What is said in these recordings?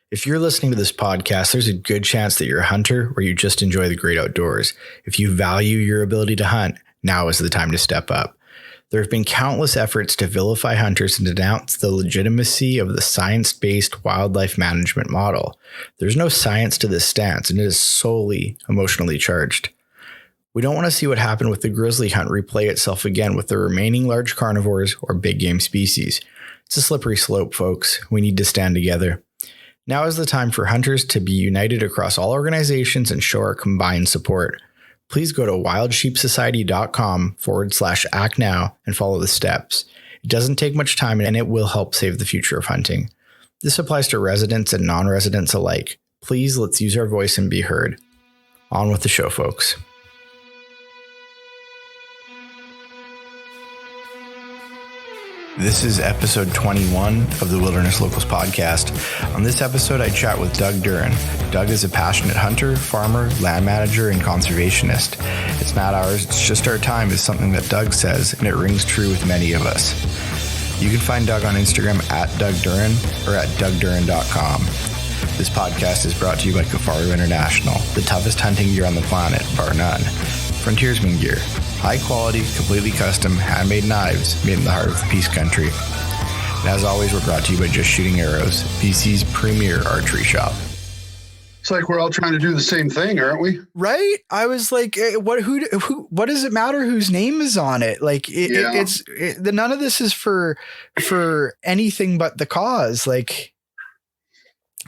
If you're listening to this podcast, there's a good chance that you're a hunter or you just enjoy the great outdoors. If you value your ability to hunt, now is the time to step up. There have been countless efforts to vilify hunters and denounce the legitimacy of the science-based wildlife management model. There's no science to this stance, and it is solely emotionally charged. We don't want to see what happened with the grizzly hunt replay itself again with the remaining large carnivores or big game species. It's a slippery slope, folks. We need to stand together. Now is the time for hunters to be united across all organizations and show our combined support. Please go to wildsheepsociety.com/act now and follow the steps. It doesn't take much time and it will help save the future of hunting. This applies to residents and non-residents alike. Please, let's use our voice and be heard. On with the show, folks. This is episode 21 of the Wilderness Locals podcast. On this episode, I chat with Doug Duren. Doug is a passionate hunter, farmer, land manager, and conservationist. It's not ours, it's just our time is something that Doug says, and it rings true with many of us. You can find Doug on Instagram at Doug Duren or at DougDuren.com. This podcast is brought to you by Kifaru International, the toughest hunting gear on the planet, bar none. Frontiersman gear. High quality, completely custom, handmade knives made in the heart of the Peace Country. And as always, we're brought to you by Just Shooting Arrows, BC's premier archery shop. It's like we're all trying to do the same thing, aren't we? Right? I was like, what does it matter whose name is on it? Like, none of this is for anything but the cause. Like,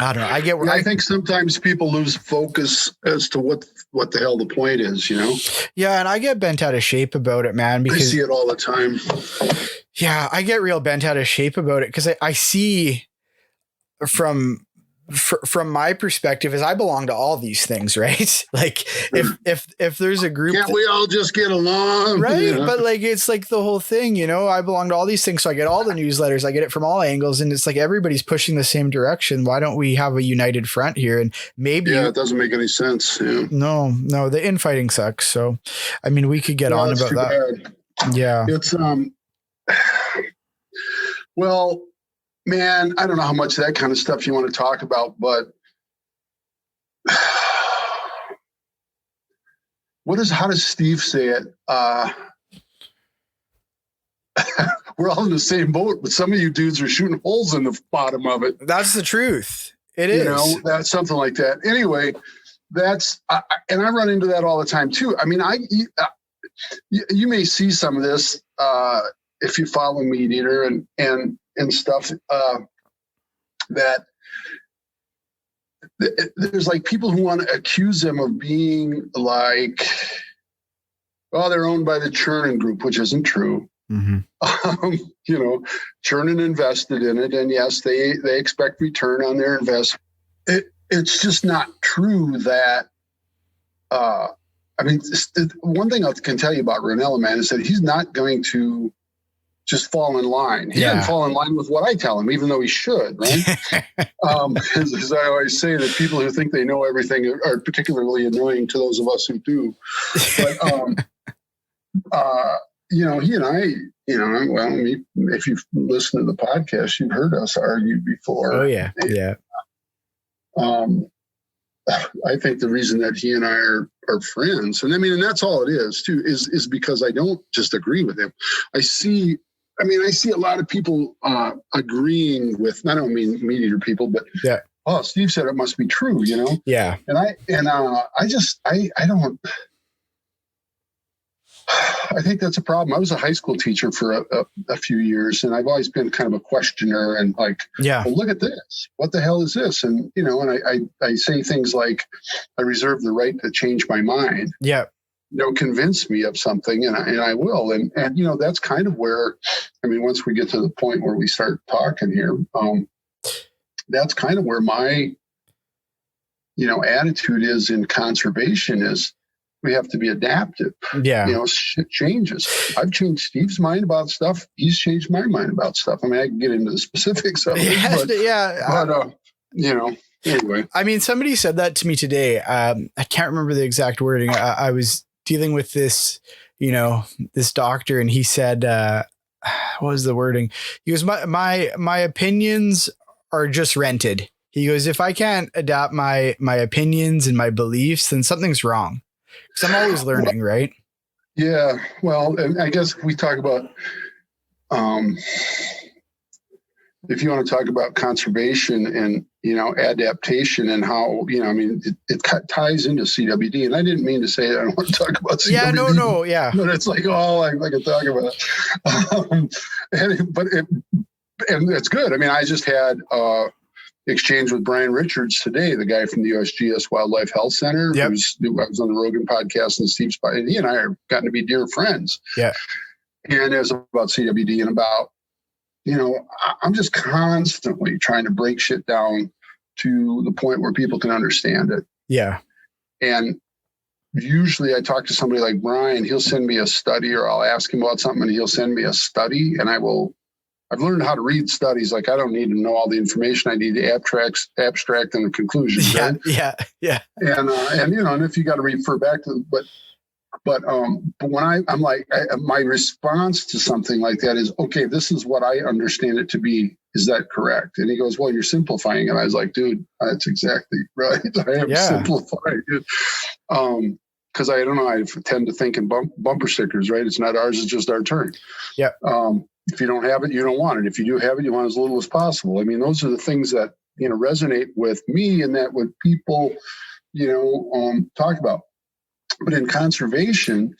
I don't know. I think sometimes people lose focus as to what the hell the point is, you know? Yeah. And I get bent out of shape about it, man, because I see it all the time. Yeah. I get real bent out of shape about it because I see from my perspective is I belong to all these things, right? Like if there's a group, can't we all just get along? Right. Yeah. But like, it's like the whole thing, you know, I belong to all these things. So I get all the newsletters, I get it from all angles, and it's like, everybody's pushing the same direction. Why don't we have a united front here? And maybe, it doesn't make any sense. Yeah. No, the infighting sucks. So, I mean, we could get on about that. Bad. Yeah. It's, well, man, I don't know how much of that kind of stuff you want to talk about, but how does Steve say it? We're all in the same boat, but some of you dudes are shooting holes in the bottom of it. That's the truth. It is. You know, that's something like that. Anyway, and I run into that all the time too. I mean, you may see some of this if you follow Meat Eater and stuff, that there's like people who want to accuse them of being like, oh, they're owned by the Chernin Group, which isn't true. Mm-hmm. You know, Chernin invested in it, and yes, they expect return on their investment. It's just not true that. I mean, one thing I can tell you about Ronella, man, is that he's not going to just fall in line. He doesn't fall in line with what I tell him, even though he should, right? As I always say, that people who think they know everything are particularly annoying to those of us who do. But, you know, he and I, you know, well, if you've listened to the podcast, you've heard us argue before. Oh, yeah. Yeah. I think the reason that he and I are friends, and I mean, and that's all it is too, is because I don't just agree with him. I see a lot of people agreeing with, I don't mean Meat Eater people, but yeah. Oh, Steve said it must be true, you know? Yeah. And I think that's a problem. I was a high school teacher for a few years, and I've always been kind of a questioner and like, well, look at this. What the hell is this? And, you know, and I say things like, I reserve the right to change my mind. Yeah. You know, convince me of something, and I will. And, you know, that's kind of where, I mean, once we get to the point where we start talking here, that's kind of where my, you know, attitude is in conservation is, we have to be adaptive. Yeah. You know, shit changes. I've changed Steve's mind about stuff. He's changed my mind about stuff. I mean, I can get into the specifics of it. But, you know, anyway. I mean, somebody said that to me today. I can't remember the exact wording. I was dealing with this, you know, this doctor, and he said, what was the wording? He goes, my opinions are just rented. He goes, if I can't adapt my opinions and my beliefs, then something's wrong. Because I'm always learning, right? Yeah. Well, and I guess if we talk about, if you want to talk about conservation and, adaptation and how, it ties into CWD. And I didn't mean to say that. I don't want to talk about CWD. Yeah, no. Yeah. But it's like, I can talk about it. And it's good. I mean, I just had exchange with Brian Richards today, the guy from the USGS Wildlife Health Center. Yep. I was on the Rogan podcast and Steve Spy. He and I have gotten to be dear friends. Yeah. And it was about CWD and about, I'm just constantly trying to break shit down to the point where people can understand it. Yeah. And usually I talk to somebody like Brian, he'll send me a study, or I'll ask him about something and he'll send me a study, and I've learned how to read studies. Like, I don't need to know all the information. I need the abstract and the conclusions. Yeah. Right? Yeah. And if you got to refer back to, but when I'm like, my response to something like that is, okay, this is what I understand it to be. Is that correct? And he goes, well, you're simplifying it. I was like, dude, that's exactly right. I am simplifying it. Because I don't know, I tend to think in bumper stickers, right? It's not ours, it's just our turn. Yeah. If you don't have it, you don't want it. If you do have it, you want as little as possible. I mean, those are the things that, resonate with me and that what people, talk about. But in conservation,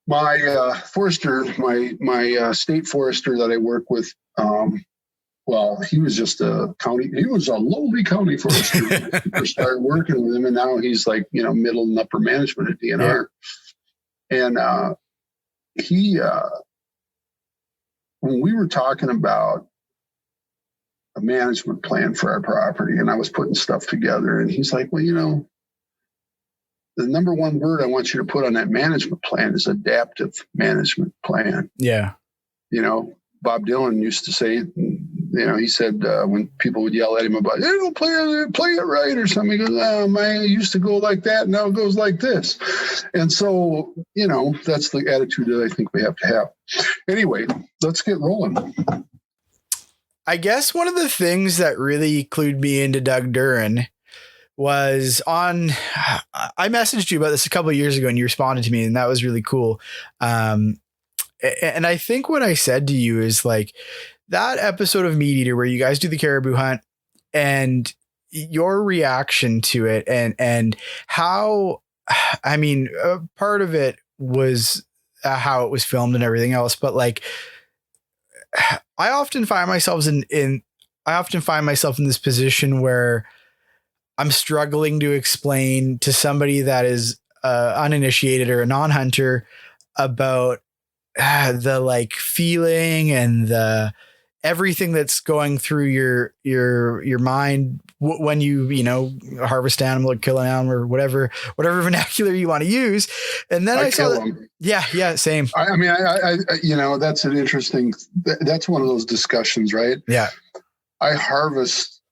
my forester, my state forester that I work with, he was just he was a lowly county forester when I first started working with him. And now he's like, middle and upper management at DNR. Yeah. And he, when we were talking about a management plan for our property, and I was putting stuff together, and he's like, well, the number one word I want you to put on that management plan is adaptive management plan. Yeah. Bob Dylan used to say, he said when people would yell at him about, hey, don't play it right or something, he goes, it used to go like that, now it goes like this. And so, that's the attitude that I think we have to have. Anyway, let's get rolling. I guess one of the things that really clued me into Doug Duren was I messaged you about this a couple of years ago and you responded to me, and that was really cool. And I think what I said to you is like that episode of Meat Eater where you guys do the caribou hunt and your reaction to it and how, part of it was how it was filmed and everything else, but like, I often find myself in this position where I'm struggling to explain to somebody that is uninitiated or a non-hunter about the like feeling and the everything that's going through your mind when you harvest animal or kill an animal or whatever vernacular you want to use. And then I saw that, yeah, same. I that's an interesting. That's one of those discussions, right? Yeah. I harvest,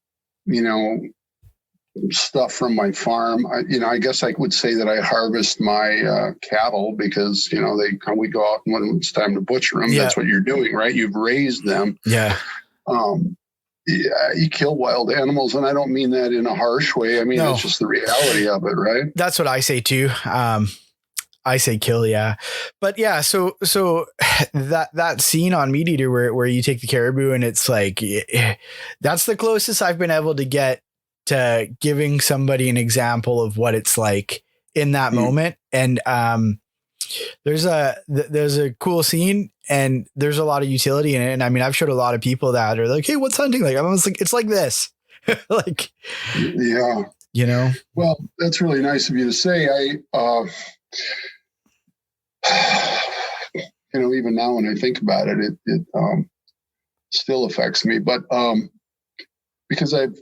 stuff from my farm. I guess I would say that I harvest my cattle because, we go out and when it's time to butcher them, that's what you're doing, right? You've raised them. Yeah. You kill wild animals, and I don't mean that in a harsh way. I mean, it's just the reality of it, right? That's what I say too. I say kill, yeah. But yeah, so that scene on Meat Eater where you take the caribou and it's like, that's the closest I've been able to get to giving somebody an example of what it's like in that moment. And there's a cool scene and there's a lot of utility in it. And I've showed a lot of people that are like, hey, what's hunting like? I was like, it's like this. Like, yeah, well, that's really nice of you to say. Even now when I think about it, it still affects me, but because I've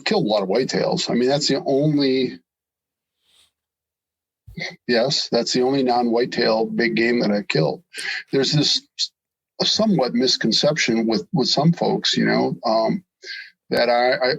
killed a lot of whitetails. That's the only non-whitetail big game that I've killed. There's this somewhat misconception with some folks, that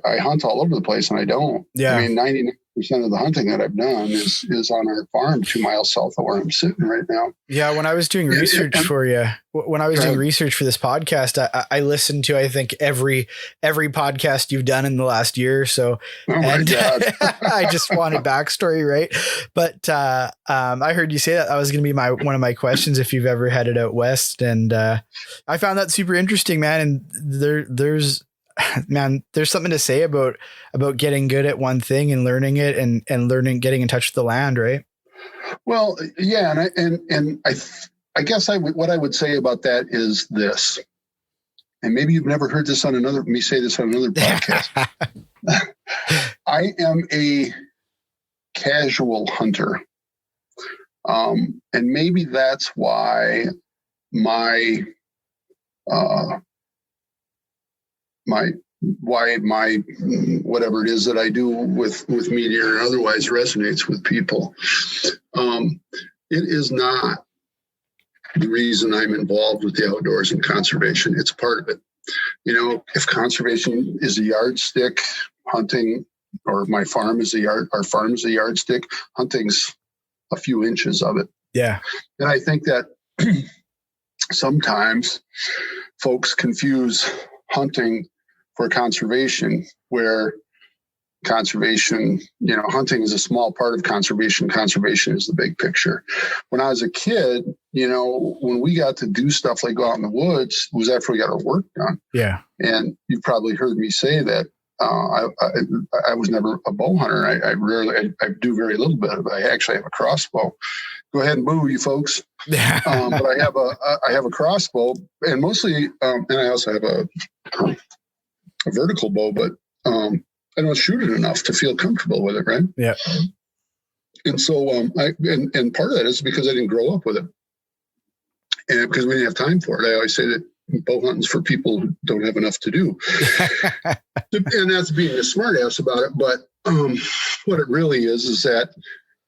I hunt all over the place, and I don't. Yeah. I mean, 99% of the hunting that I've done is on our farm 2 miles south of where I'm sitting right now. Yeah. When I was doing research for you, when I was doing research for this podcast, I listened to, I think every podcast you've done in the last year or so. Oh my God. I just wanted backstory. Right. But, I heard you say that was going to be one of my questions, if you've ever headed out west. And, I found that super interesting, man. And there's something to say about getting good at one thing and learning it and getting in touch with the land. Right. Well, yeah. And I guess what I would say about that is this, and maybe you've never heard this me say this on another podcast. I am a casual hunter. And maybe that's why my whatever it is that I do with meat eater and otherwise resonates with people. It is not the reason I'm involved with the outdoors and conservation. It's part of it. You know, if conservation is a yardstick, hunting, or our farm is a yardstick, hunting's a few inches of it. Yeah. And I think that sometimes folks confuse hunting for conservation, where conservation, hunting is a small part of conservation. Conservation is the big picture. When I was a kid, when we got to do stuff like go out in the woods, it was after we got our work done. Yeah. And you've probably heard me say that I was never a bow hunter. I do very little bit of it. I actually have a crossbow. Go ahead and boo, you folks. But I have a crossbow, and mostly, and I also have a vertical bow, but I don't shoot it enough to feel comfortable with it, right? Yeah. And so and part of that is because I didn't grow up with it, and because we didn't have time for it. I always say that bow hunting's for people who don't have enough to do, and that's being a smart ass about it. But what it really is that,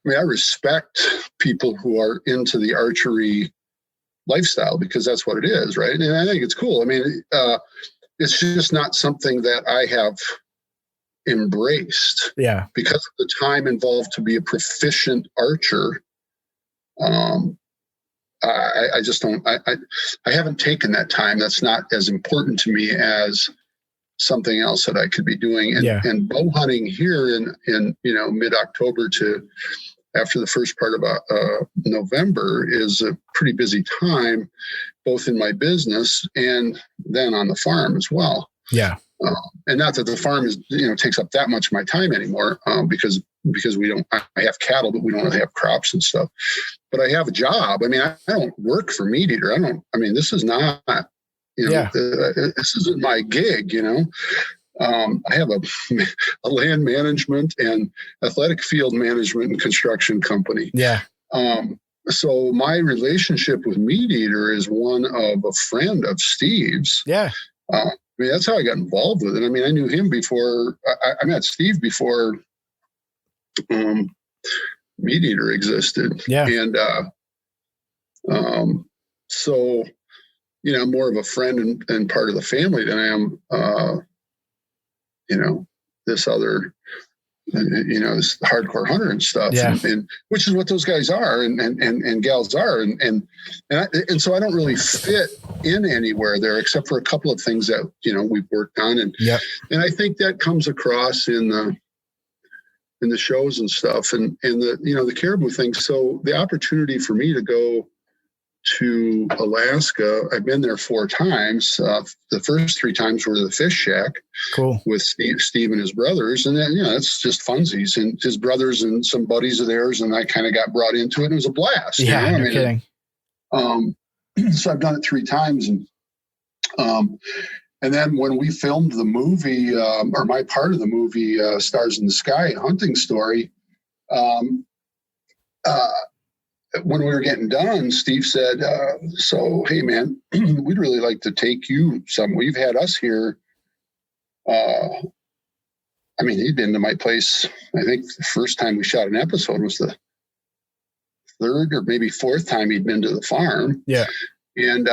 I respect people who are into the archery lifestyle, because that's what it is, right? And I think it's cool. It's just not something that I have embraced. Yeah. Because of the time involved to be a proficient archer. I just don't, I haven't taken that time. That's not as important to me as something else that I could be doing. And bow hunting here in mid-October to after the first part of November is a pretty busy time, both in my business and then on the farm as well. Yeah. And not that the farm is, takes up that much of my time anymore, because I have cattle, but we don't really have crops and stuff. But I have a job. I don't work for Meat Eater. This is not, this isn't my gig, I have a land management and athletic field management and construction company. Yeah. So my relationship with Meat Eater is one of a friend of Steve's. Yeah. That's how I got involved with it. I knew him before. I met Steve before Meat Eater existed. Yeah. And so, I'm more of a friend and part of the family than I am, this other, this hardcore hunter and stuff. Yeah. And which is what those guys are and gals are. And so I don't really fit in anywhere there, except for a couple of things that, we've worked on. And I think that comes across in the shows and stuff and the caribou thing. So the opportunity for me to go to Alaska, I've been there 4 times. The first 3 times were the fish shack. Cool. With Steve and his brothers. And then, it's just funsies, and his brothers and some buddies of theirs. And I kind of got brought into it, and it was a blast. Yeah, no kidding. So I've done it 3 times. And then when we filmed the movie, or my part of the movie, Stars in the Sky, a hunting story, when we were getting done, Steve said, so, hey, man, we'd really like to take you somewhere. You've had us here. He'd been to my place. I think the first time we shot an episode was the 3rd or maybe 4th time he'd been to the farm. Yeah. And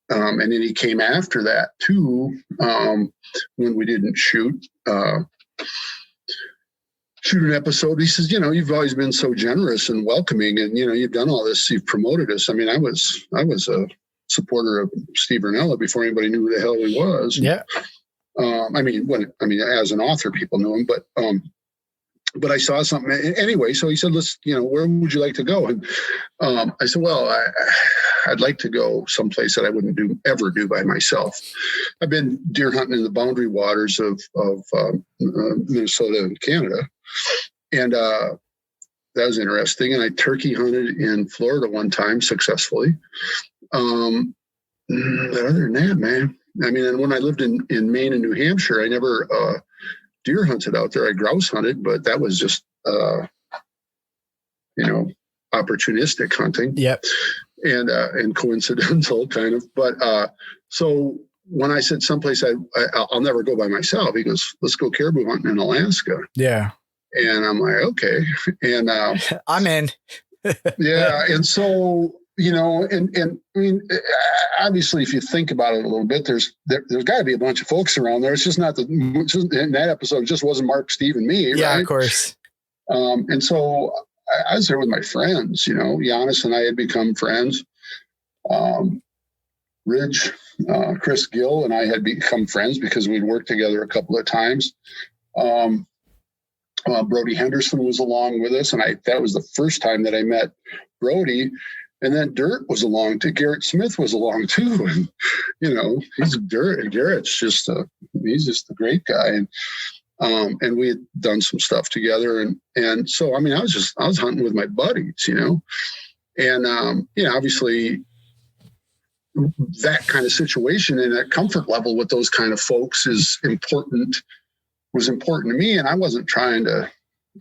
And then he came after that too, when we didn't shoot an episode. He says, you've always been so generous and welcoming, and you've done all this. You've promoted us. I mean, I was a supporter of Steve Rinella before anybody knew who the hell he was. Yeah. As an author, people knew him, but I saw something anyway. So he said, let's, where would you like to go? And I said, well, I'd like to go someplace that I wouldn't ever do by myself. I've been deer hunting in the boundary waters of Minnesota and Canada. And that was interesting. And I turkey hunted in Florida one time successfully. But other than that, man, and when I lived in Maine and New Hampshire, I never deer hunted out there. I grouse hunted, but that was just, opportunistic hunting. Yep. And coincidental kind of. But so when I said someplace I'll never go by myself, he goes, let's go caribou hunting in Alaska. Yeah. And I'm like, okay. And I'm in. Yeah. And so, obviously, if you think about it a little bit, there's got to be a bunch of folks around there. It's just not in that episode, it just wasn't Mark, Steve, and me. Yeah, right? of course. And so I was there with my friends, Giannis and I had become friends. Ridge, Chris Gill and I had become friends because we'd worked together a couple of times. Brody Henderson was along with us, and that was the first time that I met Brody. And then Dirt was along too. Garrett Smith was along too, and he's Dirt. Garrett's he's just a great guy, and we had done some stuff together, and so I was hunting with my buddies, and obviously that kind of situation and that comfort level with those kind of folks was important to me, and I wasn't trying to.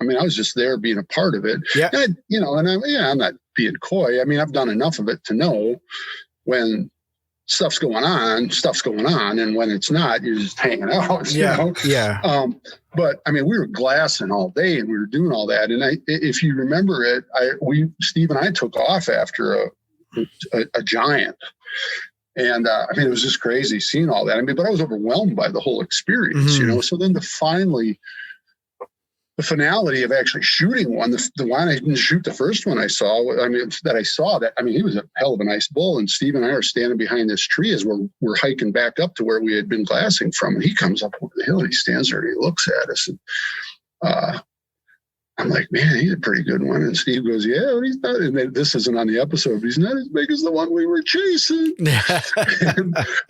I was just there being a part of it. Yeah. And I'm not being coy. I've done enough of it to know when stuff's going on, and when it's not, you're just hanging out. Yeah. Yeah. But we were glassing all day and we were doing all that. And if you remember it, Steve and I took off after a giant. And it was just crazy seeing all that. But I was overwhelmed by the whole experience, So then the finality of actually shooting one, the one I didn't shoot, the first one I saw, he was a hell of a nice bull. And Steve and I are standing behind this tree as we're hiking back up to where we had been glassing from. And he comes up over the hill and he stands there and he looks at us. And I'm like, man, he's a pretty good one. And Steve goes, yeah, well, he's not, and this isn't on the episode, but he's not as big as the one we were chasing.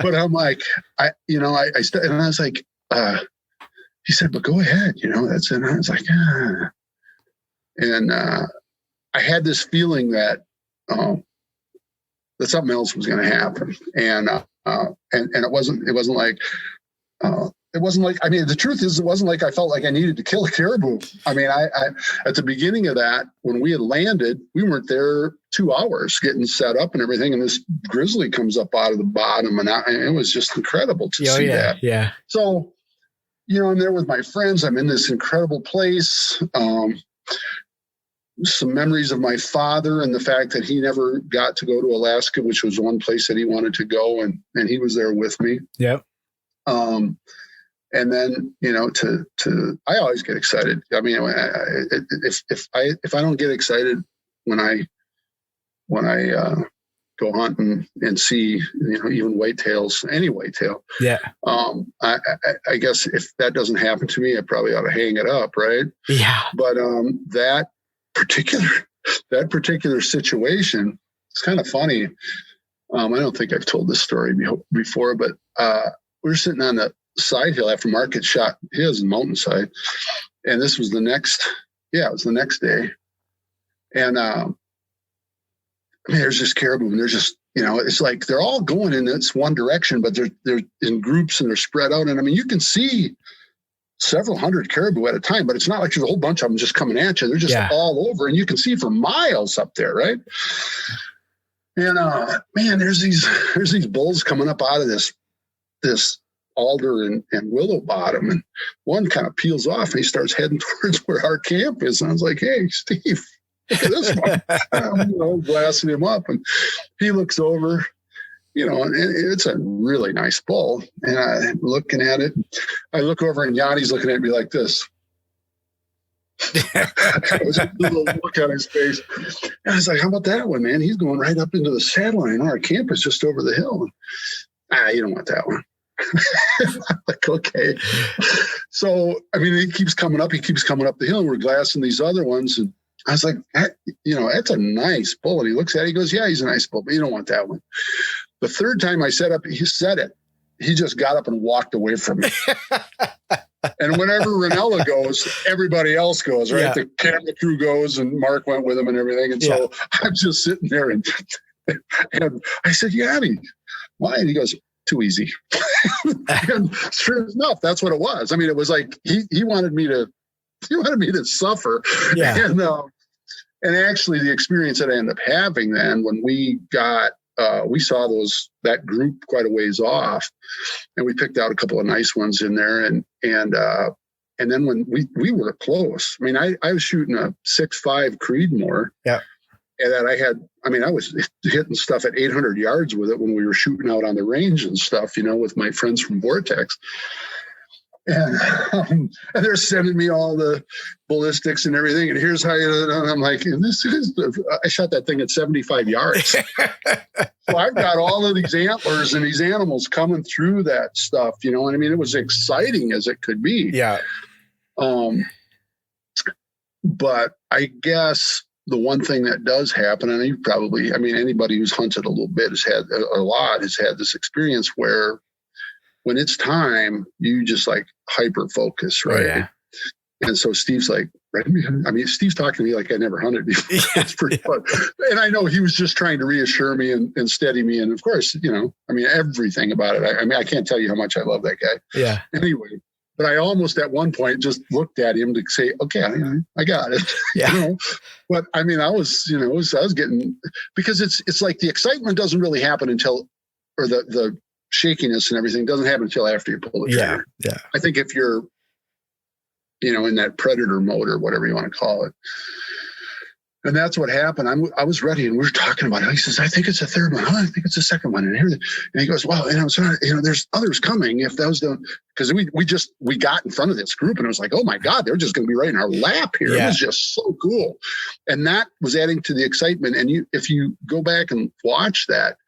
But I'm like, I was like, he said, but go ahead, that's it. And I was like, And I had this feeling that something else was going to happen. And it wasn't like, the truth is, it wasn't like I felt like I needed to kill a caribou. I at the beginning of that, when we had landed, we weren't there 2 hours getting set up and everything. And this grizzly comes up out of the bottom, and it was just incredible to see that. Yeah. So, I'm there with my friends. I'm in this incredible place. Some memories of my father and the fact that he never got to go to Alaska, which was one place that he wanted to go. And he was there with me. Yep. And then, I always get excited. If I don't get excited when I go hunting and see, even whitetails, any whitetail. Yeah. I guess if that doesn't happen to me, I probably ought to hang it up. Right. Yeah. But, that particular situation, it's kind of funny. I don't think I've told this story before, but, we were sitting on the side hill after Market shot his mountainside. And this was the next day. And, there's this caribou, and they're just, it's like they're all going in this one direction, but they're in groups and they're spread out. And you can see several hundred caribou at a time, but it's not like there's a whole bunch of them just coming at you. They're just all over, and you can see for miles up there, right? And there's these bulls coming up out of this alder and willow bottom, and one kind of peels off and he starts heading towards where our camp is. And I was like, hey, Steve, look at this one. Glassing him up, and he looks over and it's a really nice bull. And I'm looking at it. I look over and Yanni's looking at me like this. I was a little look on his face. And I was like, how about that one, man? He's going right up into the saddle line. Our camp is just over the hill. You don't want that one. I'm like, okay. So, he keeps coming up the hill, and we're glassing these other ones. And I was like, that's a nice bull. And he looks at it, he goes, yeah, he's a nice bull, but you don't want that one. The third time I said it, he just got up and walked away from me. And whenever Ranella goes, everybody else goes, right? Yeah. The camera crew goes, and Mark went with him and everything. And so I'm just sitting there, and I said, Yanni, why? And he goes, too easy. And sure enough, that's what it was. It was like he wanted me to suffer. Yeah. And actually, the experience that I ended up having then, when we saw that group quite a ways off, and we picked out a couple of nice ones in there, and then when we were close. I was shooting a 6.5 Creedmoor. Yeah. And that I was hitting stuff at 800 yards with it when we were shooting out on the range and stuff, with my friends from Vortex. And they're sending me all the ballistics and everything. And here's how I'm like, I shot that thing at 75 yards. So I've got all of these antlers and these animals coming through that stuff, It was exciting as it could be. Yeah. But I guess the one thing that does happen, and you probably, anybody who's hunted a little bit has had this experience where when it's time, you just like hyper focus, right? Yeah. And so Steve's like, right? Steve's talking to me like I never hunted before. It's pretty fun. And I know he was just trying to reassure me and steady me. And of course, everything about it. I can't tell you how much I love that guy. Yeah. Anyway, but I almost at one point just looked at him to say, okay, I got it. Yeah. But I was getting, because it's like the excitement doesn't really happen until, or the shakiness and everything doesn't happen until after you pull the trigger. Yeah. I think if you're, in that predator mode or whatever you want to call it. And that's what happened. I was ready, and we were talking about it. He says, I think it's a third one. Oh, I think it's a second one. And he goes, well, there's others coming if those don't, because we got in front of this group, and it was like, oh my God, they're just going to be right in our lap here. Yeah. It was just so cool. And that was adding to the excitement. And if you go back and watch that,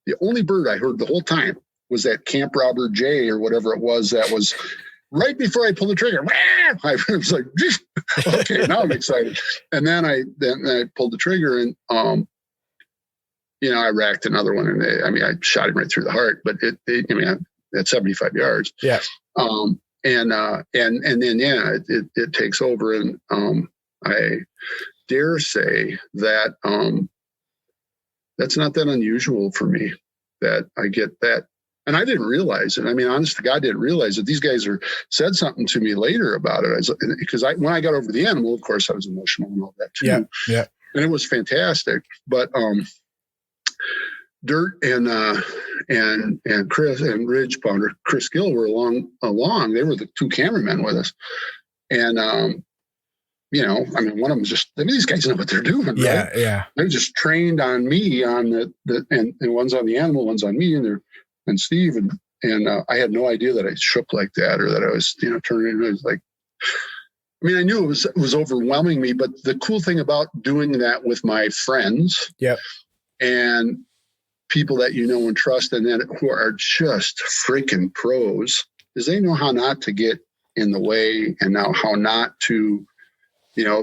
the only bird I heard the whole time was that Camp Robber J or whatever it was that was right before I pulled the trigger. I was like, okay, now I'm excited. And then I pulled the trigger, and I racked another one, and I shot him right through the heart, but at 75 yards. Yeah. And then it takes over, and I dare say that that's not that unusual for me that I get that. And I didn't realize it. Honest to God, I didn't realize it. These guys said something to me later about it. Because when I got over the animal, of course, I was emotional and all that too. Yeah, yeah. And it was fantastic. But Dirt and Chris and Ridge Pounder, Chris Gill were along. They were the two cameramen with us. And one of them just, these guys know what they're doing. Right? Yeah, yeah. They just trained on me and one's on the animal, one's on me, and Steve, and I had no idea that I shook like that, or that I was, turning. It was like, I knew it was overwhelming me, but the cool thing about doing that with my friends, and people that and trust, and then who are just freaking pros, is they know how not to get in the way, and now how not to,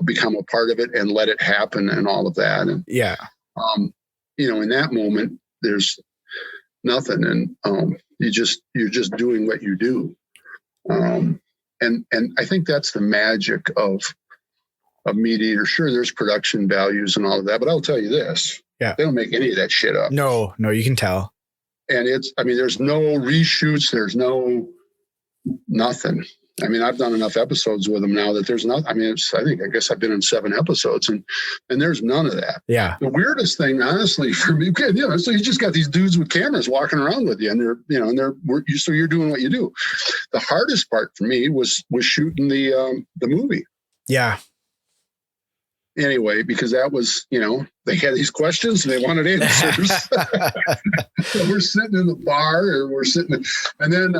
become a part of it and let it happen and all of that. And in that moment, there's nothing, and you're just doing what you do, and I think that's the magic of Meat Eater. Sure, there's production values and all of that, but I'll tell you this: they don't make any of that shit up. No, you can tell. And there's no reshoots, there's nothing. I've done enough episodes with them now that there's not. I guess I've been in 7 episodes, and there's none of that. Yeah. The weirdest thing, honestly, for me, so you just got these dudes with cameras walking around with you, and so you're doing what you do. The hardest part for me was shooting the movie. Yeah. anyway, because that was, they had these questions and they wanted answers. So we're sitting in the bar and then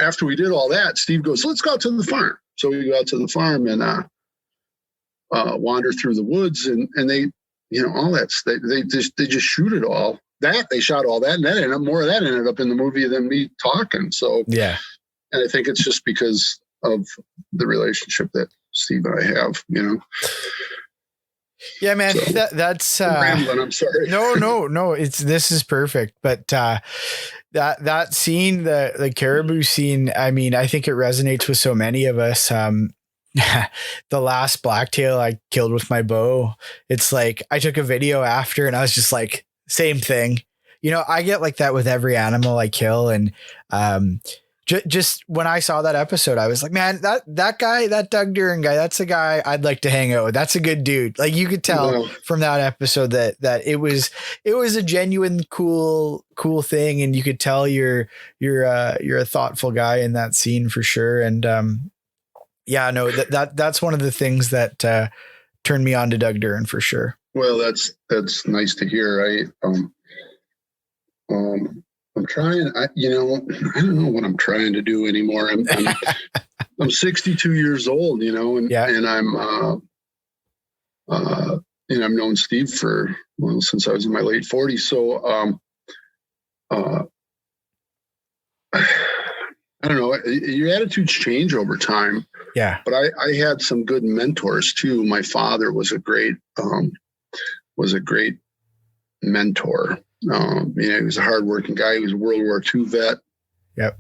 after we did all that, Steve goes, let's go out to the farm. So we go out to the farm and wander through the woods and they, all that, they just shoot it all. They shot all that, and then more of that ended up in the movie than me talking. So yeah. And I think it's just because of the relationship that Steve and I have, Yeah, man, so, that's I'm rambling, I'm sorry. No. This is perfect. But that scene, the caribou scene, I mean, I think it resonates with so many of us. The last blacktail I killed with my bow. It's like I took a video after, and I was just like, same thing. I get like that with every animal I kill, and just when I saw that episode, I was like, man, that guy, that Doug Duren guy, that's a guy I'd like to hang out with. That's a good dude. Like you could tell from that episode that it was a genuine cool thing. And you could tell you're a thoughtful guy in that scene for sure. And yeah, no, that's one of the things that turned me on to Doug Duren for sure. Well, that's nice to hear. I'm trying, I don't know what I'm trying to do anymore. I'm 62 years old, and I'm, I've known Steve since I was in my late 40s. So, I don't know, your attitudes change over time. Yeah. But I had some good mentors too. My father was a great mentor. He was a hardworking guy. He was a World War II vet. Yep.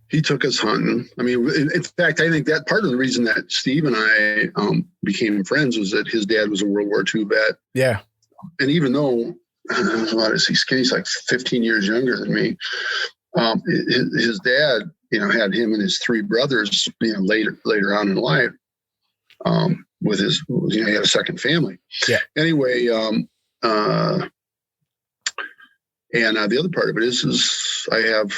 He took us hunting. I mean, in fact, I think that part of the reason that Steve and I became friends was that his dad was a World War II vet. Yeah. And even though he's like 15 years younger than me, his dad, had him and his three brothers, later on in life, with his, he had a second family. Yeah. Anyway, and the other part of it is I have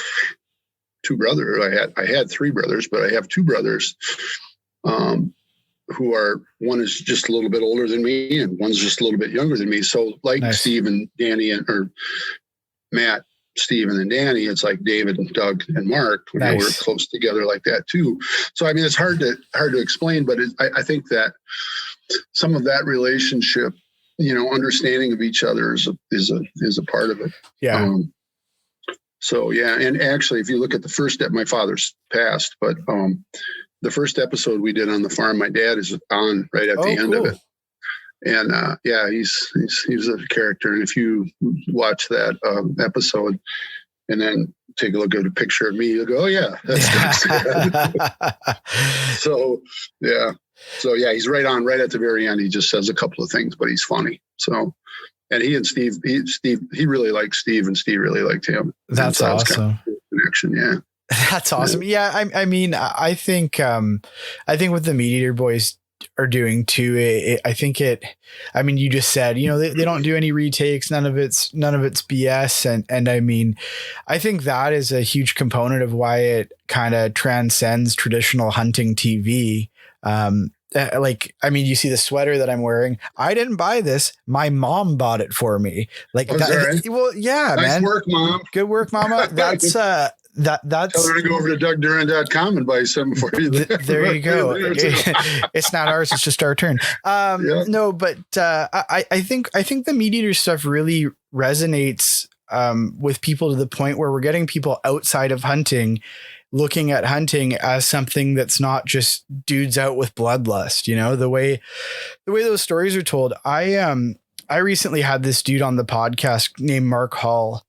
two brothers. I had three brothers, but I have two brothers who are, one is just a little bit older than me and one's just a little bit younger than me. So like nice. Steve and Danny or Matt, Steve and Danny, it's like David and Doug and Mark when they were close together like that too. So, I mean, it's hard to explain, but I think that some of that relationship, understanding of each other is a part of it. Yeah. So yeah. And actually, if you look at the first step, my father's passed, but the first episode we did on the farm, my dad is on right at the end of it. And he's a character. And if you watch that episode and then take a look at a picture of me, you'll go, oh yeah, that's So yeah, he's right at the very end. He just says a couple of things, but he's funny. So, and he and Steve, he really liked Steve and Steve really liked him. That's awesome. Kind of connection. Yeah. That's awesome. Yeah. I mean, I think what the Meat Eater Boys are doing too, you just said, they don't do any retakes, none of it's BS. And I mean, I think that is a huge component of why it kind of transcends traditional hunting TV. You see the sweater that I'm wearing. I didn't buy this. My mom bought it for me. Like, well, yeah, nice man. Work, Mom. Good work, Mama. That's, that's tell her to go over to DougDuren.com and buy some for you. There you go. It's not ours. It's just our turn. No, but I think the Meat Eater stuff really resonates with people to the point where we're getting people outside of hunting looking at hunting as something that's not just dudes out with bloodlust. The way those stories are told. I recently had this dude on the podcast named Mark Hall.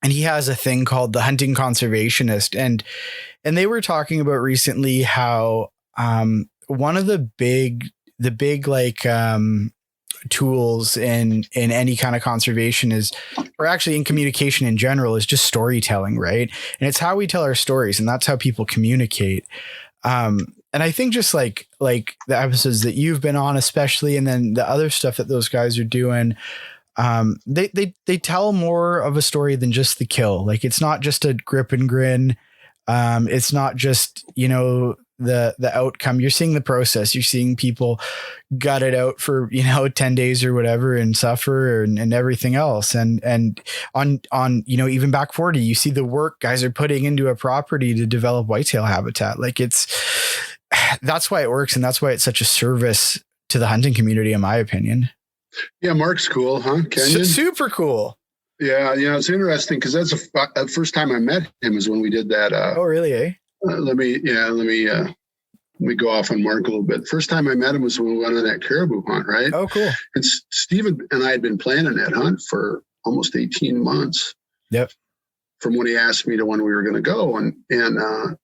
And he has a thing called the Hunting Conservationist. And they were talking about recently how one of the big tools in any kind of conservation or actually in communication in general, is just storytelling, right? And it's how we tell our stories, and that's how people communicate. And I think just like the episodes that you've been on, especially, and then the other stuff that those guys are doing, they tell more of a story than just the kill. Like, it's not just a grip and grin. It's not just, the outcome. You're seeing the process. You're seeing people gut it out for, 10 days or whatever and suffer and everything else. And on, even back 40, you see the work guys are putting into a property to develop whitetail habitat. Like that's why it works. And that's why it's such a service to the hunting community, in my opinion. Yeah. Mark's cool, huh? Kenyon? Super cool. Yeah. It's interesting because that's the first time I met him is when we did that. Oh, really? Eh? Let me go off on Mark a little bit. First time I met him was when we went on that caribou hunt, right? Oh, cool. And Steven and I had been planning that hunt for almost 18 months. Yep. From when he asked me to when we were going to go. And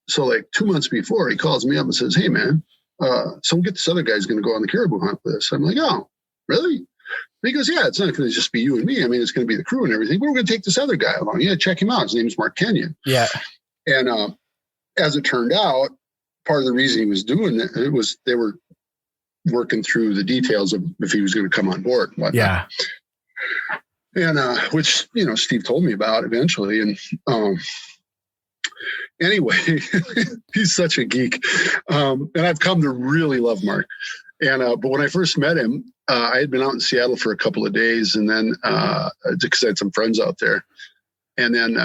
so like 2 months before, he calls me up and says, "Hey, man, so we'll get this other guy's going to go on the caribou hunt with us." I'm like, "Oh, really?" And he goes, "Yeah, it's not going to just be you and me. I mean, it's going to be the crew and everything. But we're going to take this other guy along. Yeah, check him out. His name is Mark Kenyon." Yeah. And as it turned out, part of the reason he was doing it was they were working through the details of if he was going to come on board and whatnot. Yeah. And which, Steve told me about eventually. And anyway, he's such a geek. And I've come to really love Mark. And but when I first met him, I had been out in Seattle for a couple of days, and then because I had some friends out there, and then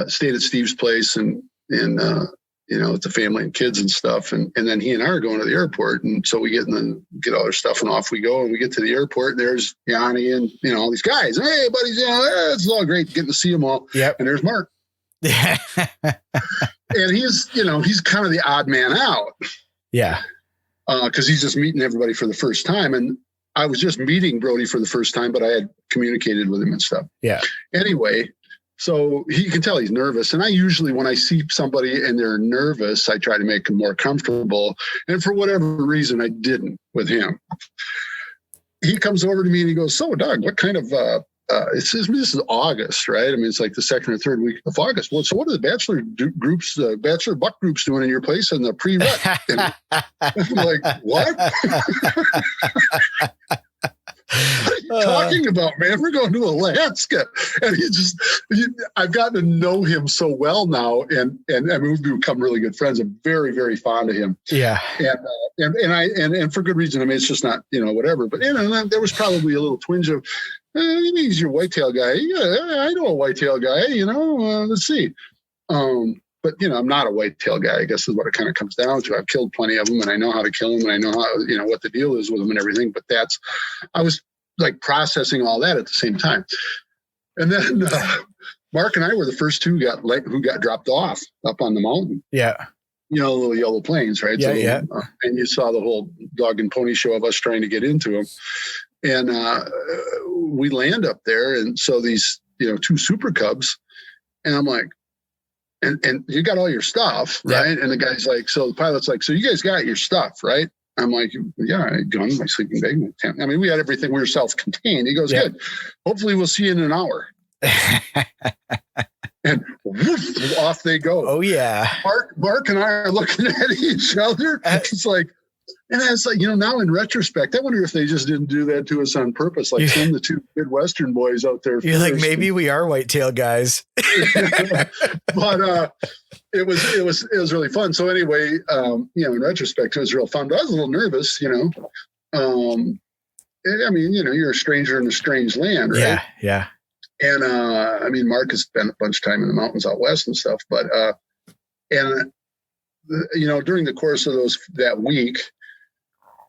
stayed at Steve's place and with the family and kids and stuff. And then he and I are going to the airport. And so we get all our stuff and off we go. And we get to the airport. And there's Yanni and, all these guys. Hey, buddies, it's all great getting to see them all. Yep. And there's Mark. And he's kind of the odd man out. Yeah. Because he's just meeting everybody for the first time. And I was just meeting Brody for the first time, but I had communicated with him and stuff. Yeah. Anyway, so you can tell he's nervous. And I usually, when I see somebody and they're nervous, I try to make them more comfortable. And for whatever reason, I didn't with him. He comes over to me and he goes, "So, Doug, what kind of, this is August, right? I mean, it's like the second or third week of August. Well, so what are the bachelor buck groups doing in your place in the pre-rut?" And I'm like, "What? What are you talking about, man? We're going to Alaska." And I've gotten to know him so well now. And I mean, we've become really good friends. I'm very, very fond of him. Yeah. And for good reason. I mean, it's just not, whatever, but there was probably a little twinge of, maybe he's your whitetail guy. Yeah, I know a whitetail guy, let's see. But, I'm not a whitetail guy, I guess is what it kind of comes down to. I've killed plenty of them and I know how to kill them and I know how, what the deal is with them and everything. But I was like processing all that at the same time. And then Mark and I were the first two who got dropped off up on the mountain. Yeah. The little yellow planes, right? Yeah, so, yeah. And you saw the whole dog and pony show of us trying to get into them. And we land up there. And so these, two super cubs. And I'm like, and you got all your stuff, right? Yeah. And the guy's like, so the pilot's like, "So you guys got your stuff, right?" I'm like, "Yeah, I gun, my sleeping bag, my tent." I mean, we had everything. We were self-contained. He goes, "Good. Hopefully we'll see you in an hour." And woof, off they go. Oh yeah. Mark and I are looking at each other. It's like, and it's like, now in retrospect, I wonder if they just didn't do that to us on purpose, like send the two Midwestern boys out there. You're like, maybe we are whitetail guys. But it was really fun. So anyway, in retrospect, it was real fun. But I was a little nervous, I mean, you're a stranger in a strange land, right? Yeah, yeah. And I mean, Mark has spent a bunch of time in the mountains out west and stuff, but during the course of that week,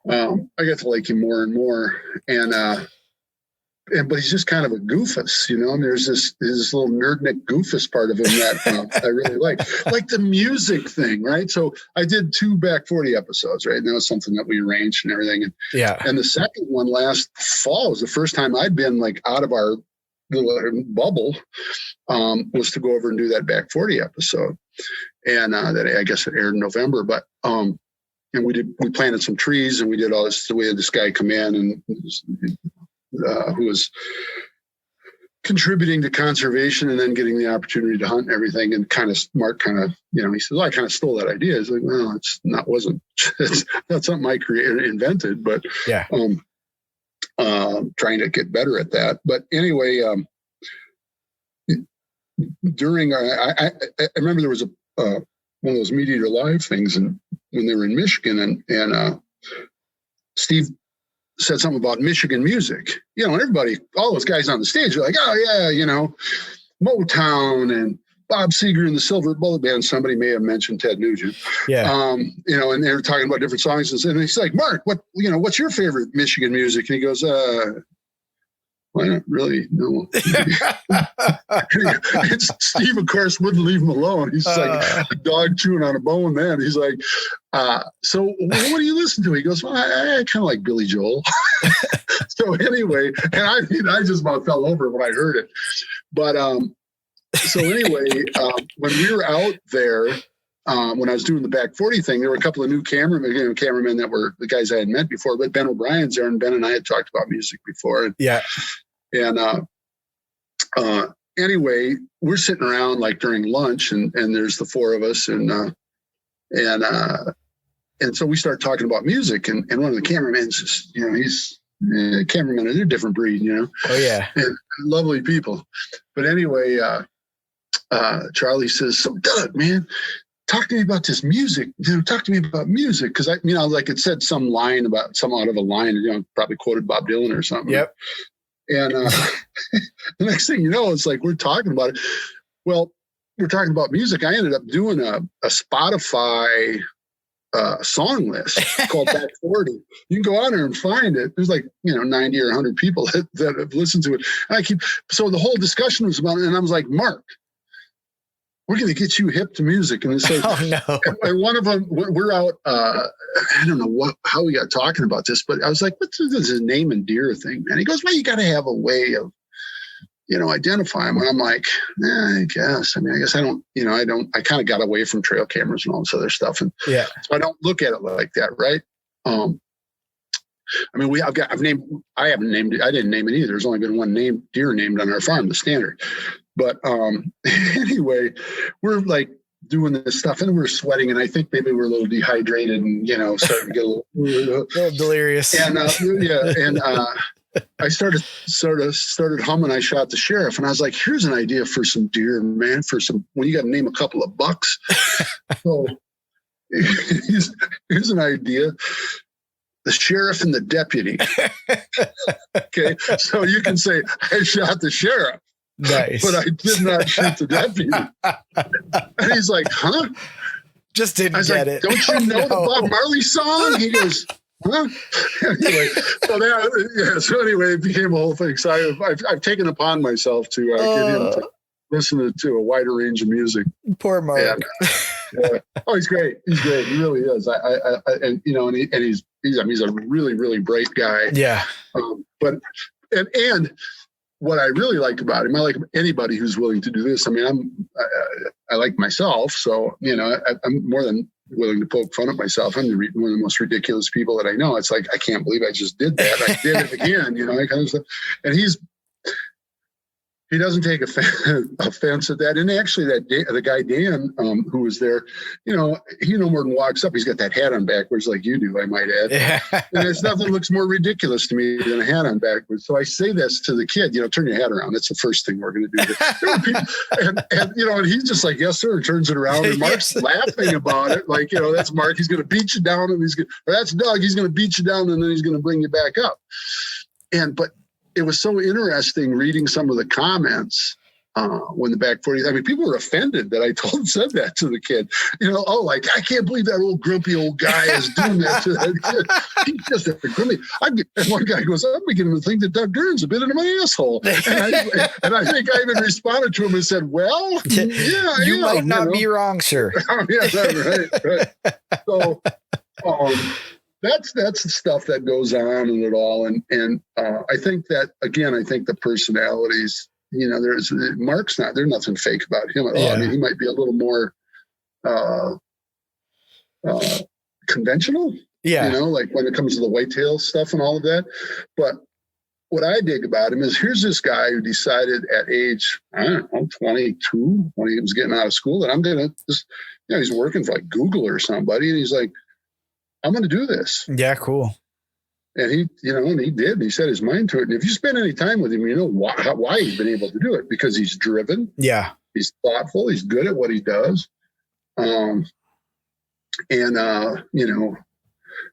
I got to like him more and more, but he's just kind of a goofus, and there's this little nerdnik goofus part of him that I really like the music thing, right? So I did 2 Back 40 episodes, right? And that was something that we arranged and everything. And, and the second one last fall was the first time I'd been like out of our little bubble, was to go over and do that Back 40 episode. And that I guess it aired in November, but and we planted some trees and we did all this. So we had this guy come in and who was contributing to conservation and then getting the opportunity to hunt and everything. And Mark he said, "Well, I kind of stole that idea." It's like, "Well, it's not something I invented, but yeah, trying to get better at that." But anyway, during I remember there was one of those Meat Eater Live things, and when they were in Michigan, and Steve said something about Michigan music, you know, and everybody, all those guys on the stage are like, oh yeah, you know, Motown and Bob Seger and the Silver Bullet Band. Somebody may have mentioned Ted Nugent. Yeah. You know, and they were talking about different songs, and he's like, Mark, what's your favorite Michigan music? And he goes, well, I don't really know. It's Steve, of course, wouldn't leave him alone. He's like a dog chewing on a bone then. He's like, so what do you listen to? He goes, well, I kind of like Billy Joel. So anyway, and I just about fell over when I heard it. But so anyway, when we were out there, when I was doing the back 40 thing, there were a couple of new cameramen that were the guys I had met before, but Ben O'Brien's there, and Ben and I had talked about music before. And anyway, we're sitting around like during lunch, and there's the four of us, and so we start talking about music, and one of the cameramen just, you know, he's cameramen, they're a different breed, you know. Oh yeah, and lovely people. But anyway, Charlie says, so Doug, man, talk to me about this music. You know, talk to me about music, because I, you know, like it said some line about some out of a line, you know, probably quoted Bob Dylan or something. Yep. And the next thing you know, it's like we're talking about it. Well, we're talking about music. I ended up doing a Spotify song list called Back 40. You can go on there and find it. There's like, you know, 90 or 100 people that have listened to it. And so the whole discussion was about it. And I was like, Mark, we're going to get you hip to music. And it's like, oh no. And one of them, we're out, I don't know how we got talking about this, but I was like, what's this name and deer thing, man? He goes, well, you got to have a way of, you know, identifying. And I'm like, I guess. I mean, I guess I don't, you know, I kind of got away from trail cameras and all this other stuff. And yeah, so I don't look at it like that. Right. I mean, I didn't name it either. There's only been one deer named on our farm, the Standard. But anyway, we're like doing this stuff, and we're sweating, and I think maybe we're a little dehydrated, and, you know, starting to get a little delirious. And I started humming I Shot the Sheriff, and I was like, here's an idea for some deer, man, when you got to name a couple of bucks. So here's an idea. The sheriff and the deputy. Okay. So you can say, I shot the sheriff. Nice. But I did not shoot the deputy. And he's like, huh? Just didn't get it. Don't you know the Bob Marley song? He goes, huh? Anyway, so anyway, it became a whole thing. So I've taken upon myself to get him to listen to a wider range of music. Poor Mark. And, oh, he's great. He's great. He really is. And you know, and he's a really, really bright guy. Yeah. But what I really like about him, I like anybody who's willing to do this. I mean, I like myself, so, you know, I'm more than willing to poke fun at myself. I'm one of the most ridiculous people that I know. It's like, I can't believe I just did that. I did it again, you know, that kind of stuff. And he doesn't take offense at that. And actually, the guy Dan, who was there, you know, he no more than walks up. He's got that hat on backwards like you do, I might add. Yeah. And there's nothing looks more ridiculous to me than a hat on backwards. So I say this to the kid, you know, turn your hat around. That's the first thing we're going to do. There were people, and you know, and he's just like, yes, sir, and turns it around. And Mark's laughing about it. Like, you know, that's Mark. He's going to beat you down, and or that's Doug. He's going to beat you down, and then he's going to bring you back up. But it was so interesting reading some of the comments when the Back 40. I mean, people were offended that I said that to the kid. You know, like, I can't believe that old grumpy old guy is doing that to that kid. He's just a grumpy. And one guy goes, I'm beginning to think that Doug Duren's a bit of my asshole. And I think I even responded to him and said, well, yeah, you might not be wrong, sir. Yeah, right. So, that's the stuff that goes on in it all. And I think that, again, the personalities, you know, there's nothing fake about him at all. I mean, he might be a little more conventional, you know, like when it comes to the whitetail stuff and all of that. But what I dig about him is, here's this guy who decided at age, I don't know, 22, when he was getting out of school, that I'm going to just, you know, he's working for like Google or somebody. And he's like, I'm going to do this. Yeah, cool. And he did. He set his mind to it. And if you spend any time with him, you know why he's been able to do it, because he's driven. Yeah. He's thoughtful. He's good at what he does.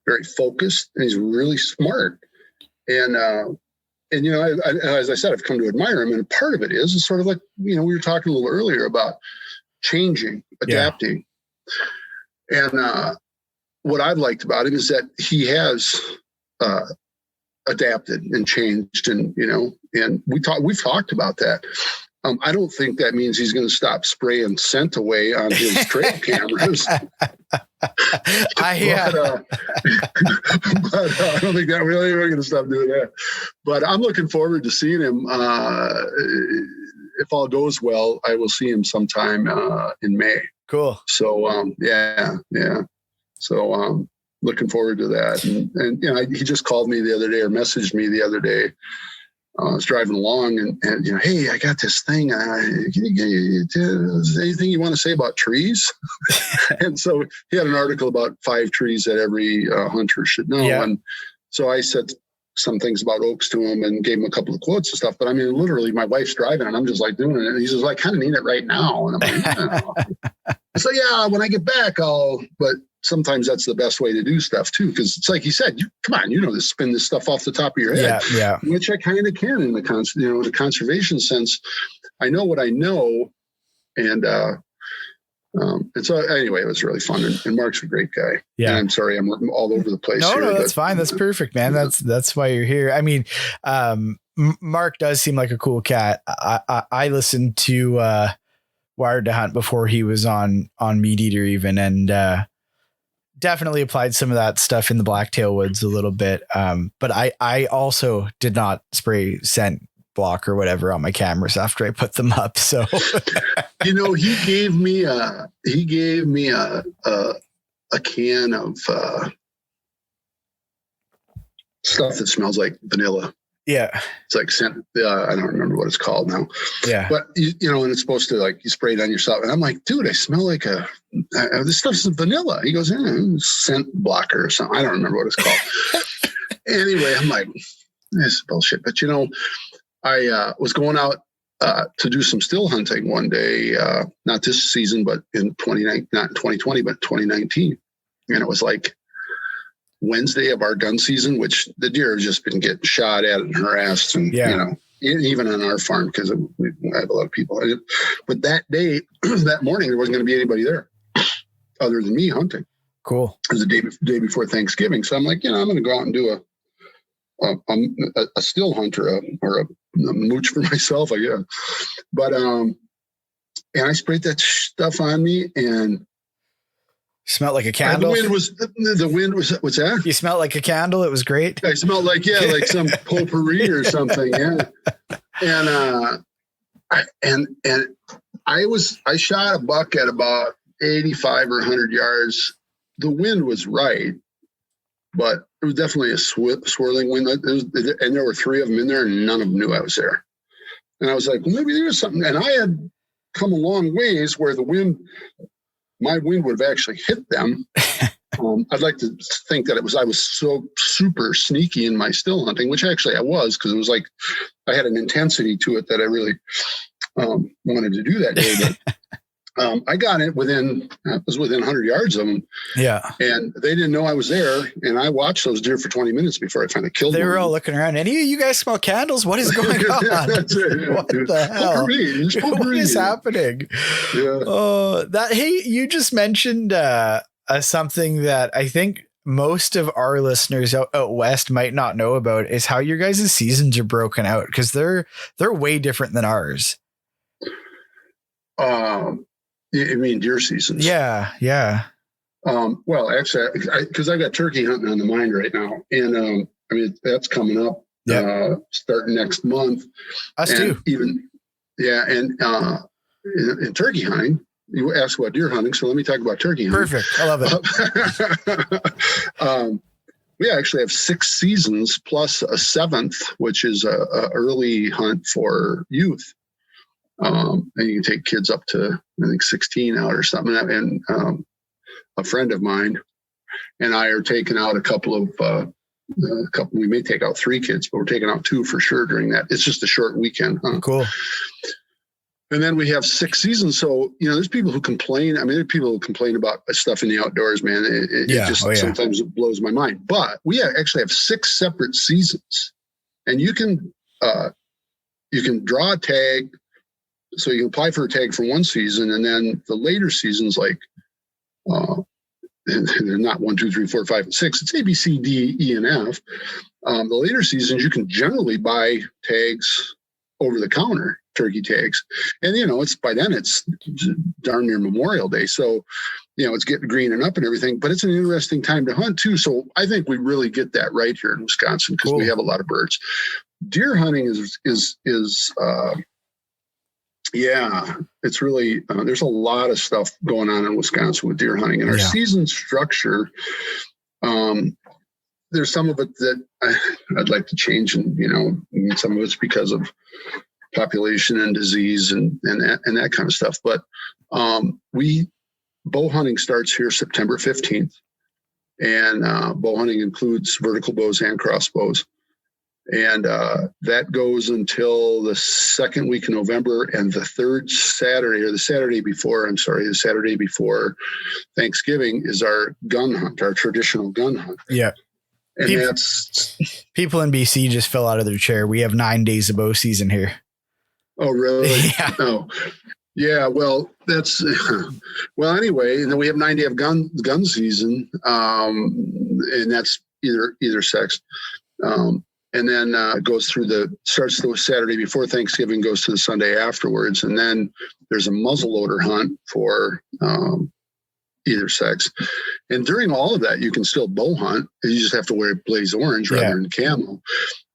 Very focused, and he's really smart. And as I said, I've come to admire him. And part of it is sort of like, we were talking a little earlier about changing, adapting. Yeah. And what I've liked about him is that he has adapted and changed, and we've talked about that. I don't think that means he's going to stop spraying scent away on his trail cameras. But I don't think that we're going to stop doing that. But I'm looking forward to seeing him. If all goes well, I will see him sometime in May. Cool. So yeah. So looking forward to that. And he just called me the other day, or messaged me the other day. I was driving along and hey, I got this thing. Is there anything you want to say about trees? And so he had an article about 5 trees that every hunter should know. Yeah. And so I said some things about oaks to him and gave him a couple of quotes and stuff. But I mean, literally, my wife's driving and I'm just like doing it. And he says, well, I kind of need it right now. And I'm like, so yeah, when I get back, but sometimes that's the best way to do stuff too. Cause it's like he said, come on, spin this stuff off the top of your head, which I kind of can in the conservation sense. I know what I know. And so anyway, it was really fun. And Mark's a great guy. Yeah. And I'm sorry, I'm all over the place. No, that's fine. That's perfect, man. That's why you're here. I mean, Mark does seem like a cool cat. I listened to, Wired to Hunt before he was on Meat Eater even. And, definitely applied some of that stuff in the blacktail woods a little bit. But I also did not spray scent block or whatever on my cameras after I put them up. So, he gave me a can of stuff that smells like vanilla. Yeah. It's like scent. I don't remember what it's called now. Yeah. But and it's supposed to you spray it on yourself. And I'm like, dude, I smell like this stuff's vanilla. He goes, scent blocker or something. I don't remember what it's called. Anyway, I'm like, this is bullshit. But I was going out to do some still hunting one day, not this season, but in 2020, but 2019. And it was like Wednesday of our gun season, which the deer have just been getting shot at and harassed, and even on our farm because we have a lot of people. But that day, that morning, there wasn't going to be anybody there other than me hunting. Cool. It was the day before Thanksgiving, so I'm like, I'm going to go out and do a still hunter or a mooch for myself, I guess. But and I sprayed that stuff on me and. Smelled like a candle. The wind was, what's that? You smelled like a candle. It was great. I smelled like some potpourri or something. Yeah. And, I shot a buck at about 85 or 100 yards. The wind was right, but it was definitely a swirling wind. And there were 3 of them in there and none of them knew I was there. And I was like, well, maybe there was something. And I had come a long ways where my wind would have actually hit them. I'd like to think that I was so super sneaky in my still hunting, which actually I was, because it was like I had an intensity to it that I really wanted to do that day. But I got it within 100 yards of them. Yeah. And they didn't know I was there. And I watched those deer for 20 minutes before I finally killed them. They were all looking around. Any of you guys smell candles? What is going on? That's it. What the hell? What is happening? Yeah. Hey, you just mentioned something that I think most of our listeners out west might not know about is how your guys' seasons are broken out, because they're way different than ours. You mean deer seasons? Yeah. Well, actually, because I got turkey hunting on the mind right now, and that's coming up. Starting next month. Us too. In turkey hunting, you asked about deer hunting, so let me talk about turkey hunting. Perfect. I love it. We actually have 6 seasons plus a 7th, which is a early hunt for youth. And you can take kids up to, I think, 16 out or something. And a friend of mine and I are taking out a couple. We may take out 3 kids, but we're taking out 2 for sure during that. It's just a short weekend. Huh? Cool. And then we have 6 seasons. So, there's people who complain. I mean, there are people who complain about stuff in the outdoors, man. It just sometimes it blows my mind. But we actually have 6 separate seasons. And you can draw a tag. So you can apply for a tag for one season. And then the later seasons, like, they're not 1, 2, 3, 4, 5, and 6. It's A, B, C, D, E, and F. The later seasons, you can generally buy tags over the counter, turkey tags. And, it's by then it's darn near Memorial Day. So, it's getting greening up and everything, but it's an interesting time to hunt too. So I think we really get that right here in Wisconsin because we have a lot of birds. Deer hunting is it's really, there's a lot of stuff going on in Wisconsin with deer hunting, and our season structure, there's some of it that I'd like to change, and some of it's because of population and disease and that kind of stuff. But bow hunting starts here September 15th, and bow hunting includes vertical bows and crossbows, and that goes until the second week in November, and the Saturday before Thanksgiving is our gun hunt, our traditional gun hunt. Yeah. And people in BC just fell out of their chair. We have 9 days of bow season here. Oh, really? Yeah. Oh, yeah. Well, anyway, and then we have 9 day of gun season. And that's either sex. And then goes through starts the Saturday before Thanksgiving, goes to the Sunday afterwards. And then there's a muzzleloader hunt for, either sex. And during all of that, you can still bow hunt. You just have to wear blaze orange rather than camo.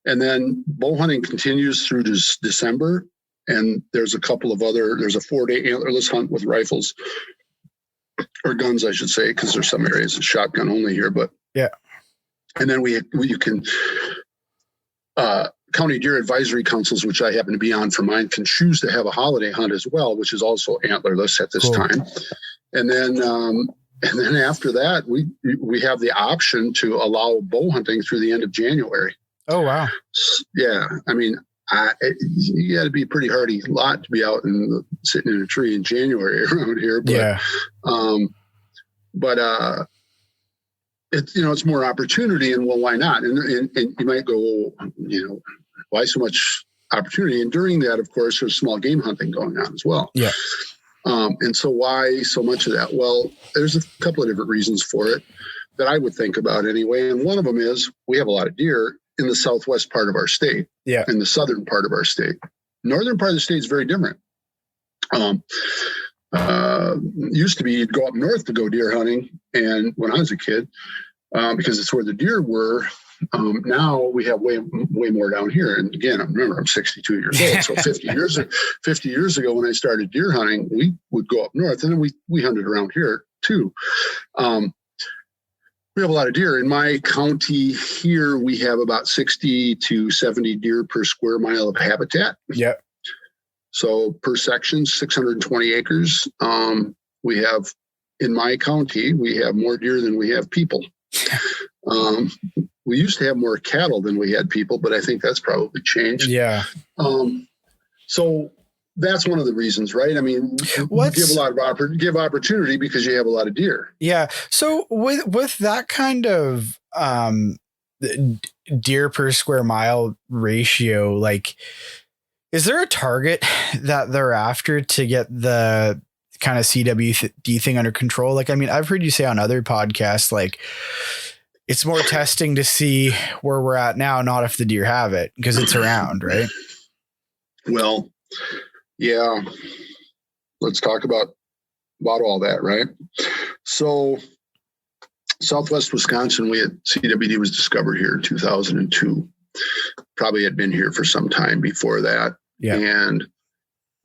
And then bow hunting continues through December. And there's a 4-day antlerless hunt with rifles or guns, I should say, because there's some areas it's shotgun only here. But and then you can county deer advisory councils, which I happen to be on for mine, can choose to have a holiday hunt as well, which is also antlerless at this time. And then after that, we have the option to allow bow hunting through the end of January. Oh, wow. Yeah. I mean, you got to be a pretty hardy lot to be out and sitting in a tree in January around here. But, it's more opportunity, and well, why not? And you might go, why so much opportunity? And during that, of course, there's small game hunting going on as well. Yeah. And so why so much of that? Well, there's a couple of different reasons for it that I would think about anyway. And one of them is we have a lot of deer in the southwest part of our state, in the southern part of our state. Northern part of the state is very different. Used to be you'd go up north to go deer hunting, and when I was a kid, because it's where the deer were. Now we have way more down here. And again, remember, I'm 62 years old. So 50 years ago, when I started deer hunting, we would go up north, and then we hunted around here too. We have a lot of deer in my county here. We have about 60 to 70 deer per square mile of habitat. Yep. So per section, 620 acres. We have, in my county, we have more deer than we have people. We used to have more cattle than we had people, but I think that's probably changed. Yeah. So that's one of the reasons, right? I mean, give opportunity because you have a lot of deer. Yeah. So with that kind of deer per square mile ratio, like, is there a target that they're after to get the kind of CWD thing under control? Like, I mean, I've heard you say on other podcasts, like, it's more testing to see where we're at now, not if the deer have it, because it's around, right? Well, yeah. Let's talk about all that, right? So Southwest Wisconsin, CWD was discovered here in 2002. Probably had been here for some time before that. Yeah. And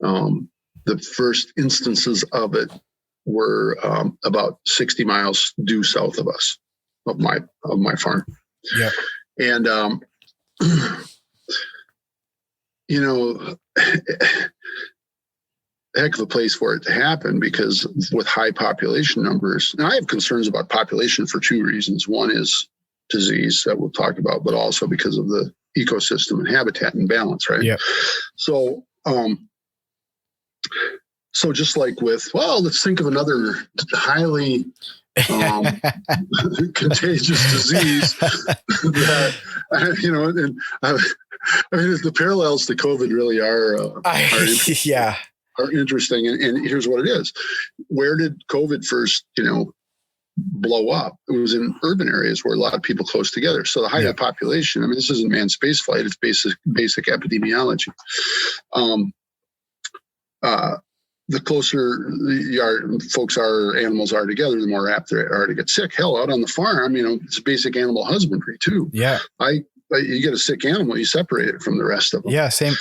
the first instances of it were about 60 miles due south of us, of my farm. Yeah. And heck of a place for it to happen, because with high population numbers, and I have concerns about population for two reasons. One is disease that we'll talk about, but also because of the ecosystem and habitat imbalance, right? Yeah. So So just like let's think of another highly contagious disease that, the parallels to COVID really are interesting. And here's what it is. Where did COVID first, blow up? It was in urban areas where a lot of people close together. So the higher population, this isn't manned space flight, it's basic epidemiology. The closer animals are together, the more apt they are to get sick. Hell, out on the farm, it's basic animal husbandry too. Yeah. You get a sick animal, you separate it from the rest of them. Yeah, same.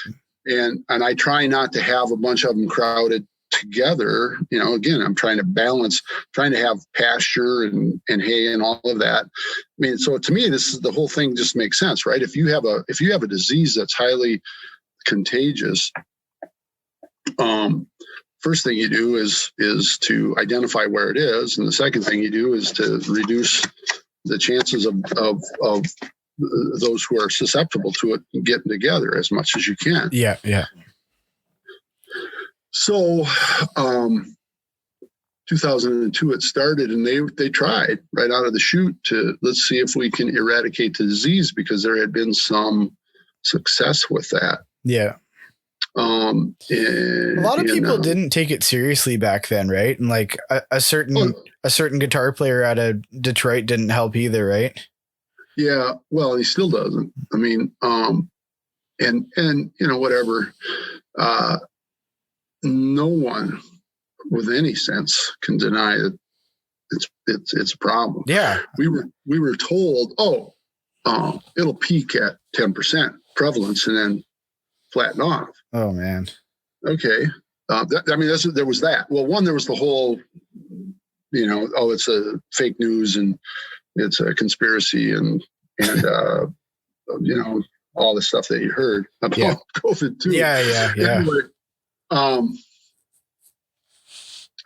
And I try not to have a bunch of them crowded together. Again, I'm trying to balance, trying to have pasture and hay and all of that. So to me, the whole thing just makes sense, right? If you have a disease that's highly contagious, first thing you do is to identify where it is, and the second thing you do is to reduce the chances of those who are susceptible to it getting together as much as you can. Yeah. So, 2002 it started, and they tried right out of the chute to let's see if we can eradicate the disease, because there had been some success with that. Yeah. A lot of people didn't take it seriously back then, right? And like a certain guitar player out of Detroit didn't help either, right? Yeah, well, he still doesn't. Whatever. No one with any sense can deny that it's a problem. Yeah, we were told, it'll peak at 10% prevalence and then flatten off. Oh man. Okay. There was that. Well, one, there was the whole, it's a fake news and it's a conspiracy and all the stuff that you heard about COVID too. Yeah. Anyway, I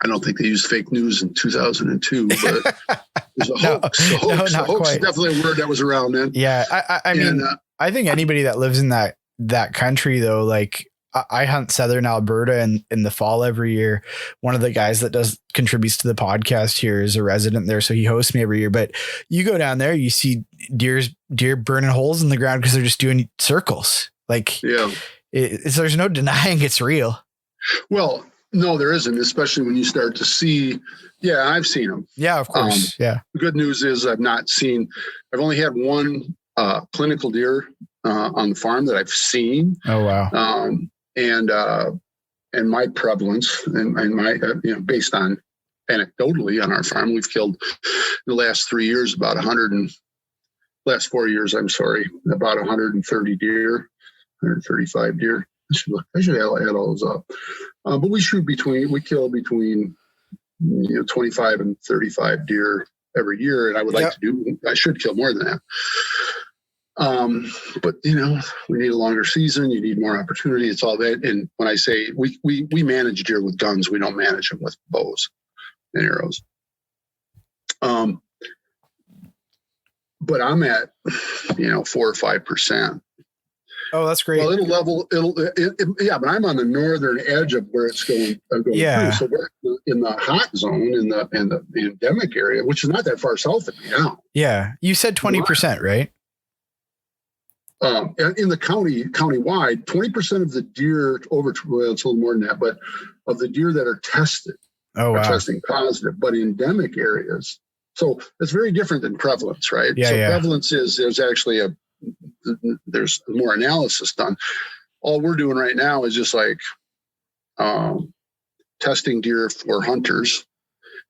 don't think they used fake news in 2002, but it was a hoax. Hoax is definitely a word that was around then. Yeah. I think anybody that lives in that country though, like I hunt Southern Alberta in the fall every year. One of the guys that contributes to the podcast here is a resident there. So he hosts me every year, but you go down there, you see deer burning holes in the ground because they're just doing circles. Like, there's no denying it's real. Well, no, there isn't, especially when you start to see. Yeah, I've seen them. Yeah, of course. The good news is I've only had one clinical deer on the farm that I've seen. Oh, wow. And my prevalence and my, based on anecdotally on our farm, we've killed in the last 3 years about 130 deer, 135 deer. I should add all those up. But we kill between 25 and 35 deer every year, and I should kill more than that. But we need a longer season. You need more opportunity. It's all that. And when I say we manage deer with guns, we don't manage them with bows and arrows. But I'm at 4 or 5%. Oh, that's great. Well, but I'm on the northern edge of where it's going through. So we're in the hot zone in the endemic area, which is not that far south of me now. Yeah, you said 20%, right? In the countywide, 20% of the deer it's a little more than that, but of the deer that are tested are testing positive, but in endemic areas. So it's very different than prevalence, right? Prevalence is there's more analysis done. All we're doing right now is just like testing deer for hunters.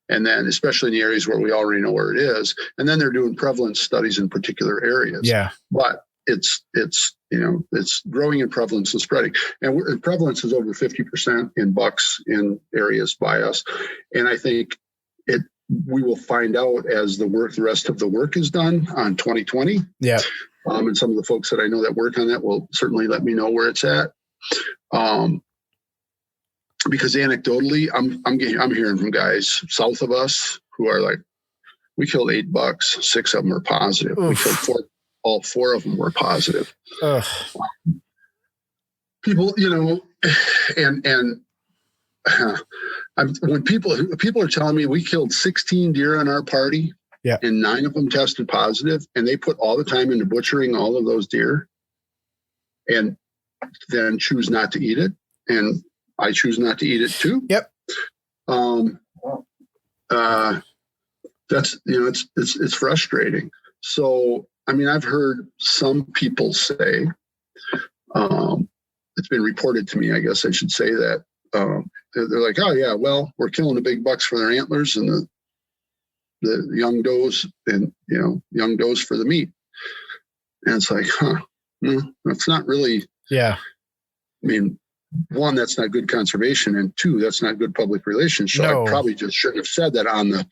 And then especially in the areas where we already know where it is. And then they're doing prevalence studies in particular areas. Yeah. But it's growing in prevalence and spreading. And prevalence is over 50% in bucks in areas by us. And I think we will find out as the rest of the work is done on 2020. Yeah. And some of the folks that I know that work on that will certainly let me know where it's at. Because anecdotally, I'm hearing from guys south of us who are like, we killed 8 bucks, 6 of them were positive. Oof. We killed 4, all 4 of them were positive. Ugh. People, and when people are telling me we killed 16 deer on our party, yeah, and 9 of them tested positive, and they put all the time into butchering all of those deer, and then choose not to eat it, and I choose not to eat it too. Yep. That's it's frustrating. So I mean, I've heard some people say, it's been reported to me, I guess I should say that, they're like, oh yeah, well, we're killing the big bucks for their antlers and the young does, and young does for the meat. And it's like, that's not really. Yeah. I mean, one, that's not good conservation, and 2, that's not good public relations. So No. I probably just shouldn't have said that on the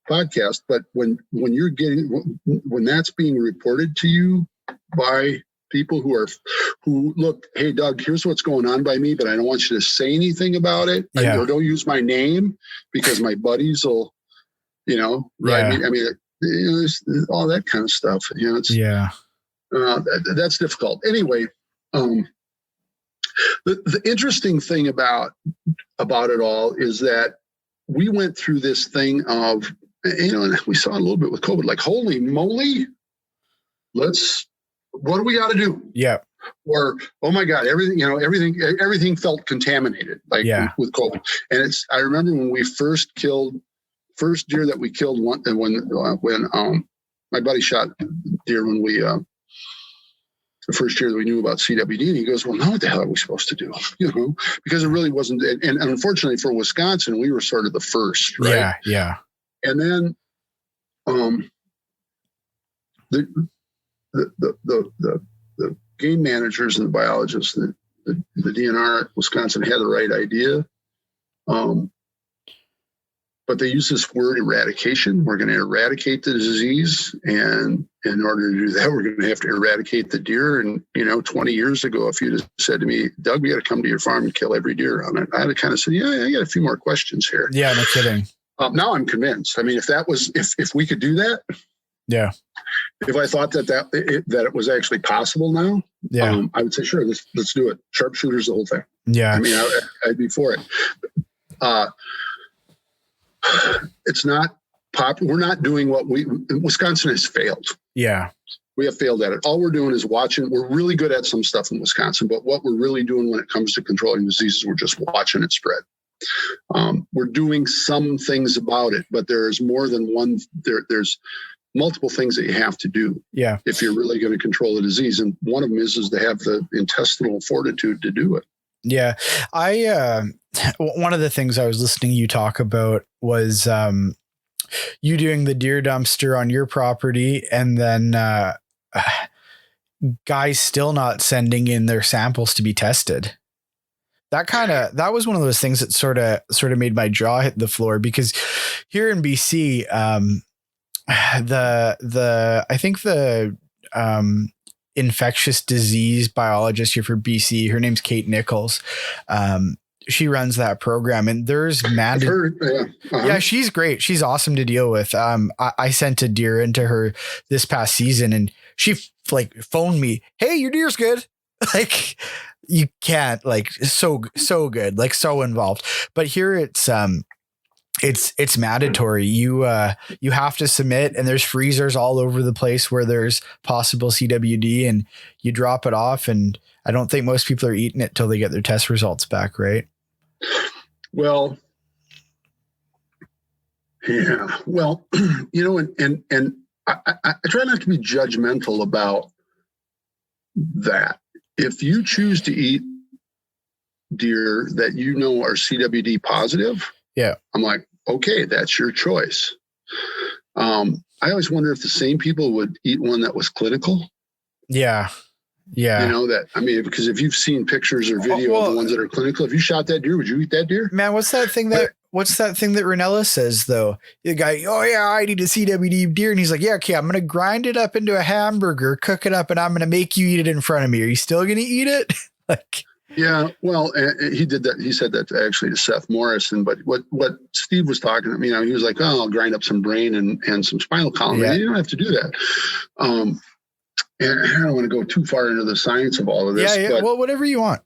podcast. But when that's being reported to you by people who look, hey Doug, here's what's going on by me, but I don't want you to say anything about it. Yeah. Or don't use my name because my buddies will, right? Yeah. I mean, there's all that kind of stuff. It's, yeah. That's difficult. Anyway, the interesting thing about it all is that we went through this thing of, and we saw a little bit with COVID, like, holy moly, what do we got to do? Yeah. Or, oh my God, everything felt contaminated, like with COVID. And I remember when we first deer that we killed when my buddy shot deer when we, the first year that we knew about CWD, and he goes, well, now what the hell are we supposed to do? Because it really wasn't. And unfortunately for Wisconsin, we were sort of the first, right? Yeah. Yeah. And then, the game managers and the biologists, the DNR at Wisconsin had the right idea. But they use this word eradication. We're going to eradicate the disease. And in order to do that, we're going to have to eradicate the deer. And, 20 years ago, if you'd said to me, Doug, we got to come to your farm and kill every deer on it, I'd have kind of said, yeah, I got a few more questions here. Yeah, no kidding. Now I'm convinced. I mean, if we could do that, yeah. If I thought that it was actually possible now, yeah, I would say, sure, let's do it. Sharpshooters, the whole thing. Yeah. I mean, I'd be for it. It's not popular. We're not doing Wisconsin has failed. Yeah. We have failed at it. All we're doing is watching. We're really good at some stuff in Wisconsin, but what we're really doing when it comes to controlling diseases, we're just watching it spread. We're doing some things about it, but there's more than one. There's multiple things that you have to do. Yeah. If you're really going to control the disease. And one of them is to have the intestinal fortitude to do it. Yeah. One of the things I was listening to you talk about was, you doing the deer dumpster on your property, and then, guys still not sending in their samples to be tested. That was one of those things that sort of made my jaw hit the floor, because here in BC, I think the infectious disease biologist here for BC, her name's Kate Nichols. She runs that program, and there's yeah, she's great. She's awesome to deal with. I sent a deer into her this past season, and she phoned me, hey, your deer's good. Like, you can't, so good, so involved. But here it's mandatory. You have to submit, and there's freezers all over the place where there's possible CWD, and you drop it off. And I don't think most people are eating it till they get their test results back. Right. Well, yeah. Well, and I try not to be judgmental about that. If you choose to eat deer that are CWD positive, yeah, I'm like, okay, that's your choice. I always wonder if the same people would eat one that was clinical. Yeah. Yeah. Because if you've seen pictures or video of the ones that are clinical, if you shot that deer, would you eat that deer? Man, what's that thing that Ranella says though? The guy, oh yeah, I eat a CWD deer. And he's like, yeah, okay, I'm going to grind it up into a hamburger, cook it up, and I'm going to make you eat it in front of me. Are you still going to eat it? Yeah, well, he did that. He said that actually to Seth Morrison. But what Steve was talking to me, he was like, oh, I'll grind up some brain and some spinal column. Yeah. You don't have to do that. and I don't want to go too far into the science of all of this. Yeah. But, well, whatever you want.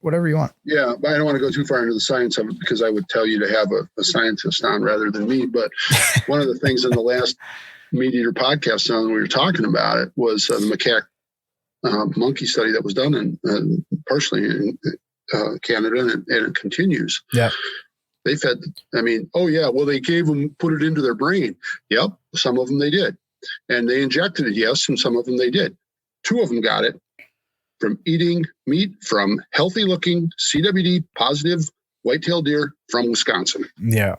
Yeah, but I don't want to go too far into the science of it because I would tell you to have a scientist on rather than me. But one of the things in the last Meat Eater podcast when we were talking about it was the macaque monkey study that was done partially in Canada, and it continues. Yeah. They fed, they gave them, put it into their brain. Yep. Some of them they did. And they injected it, yes, and some of them they did. 2 of them got it from eating meat from healthy looking CWD positive white-tailed deer from Wisconsin. Yeah.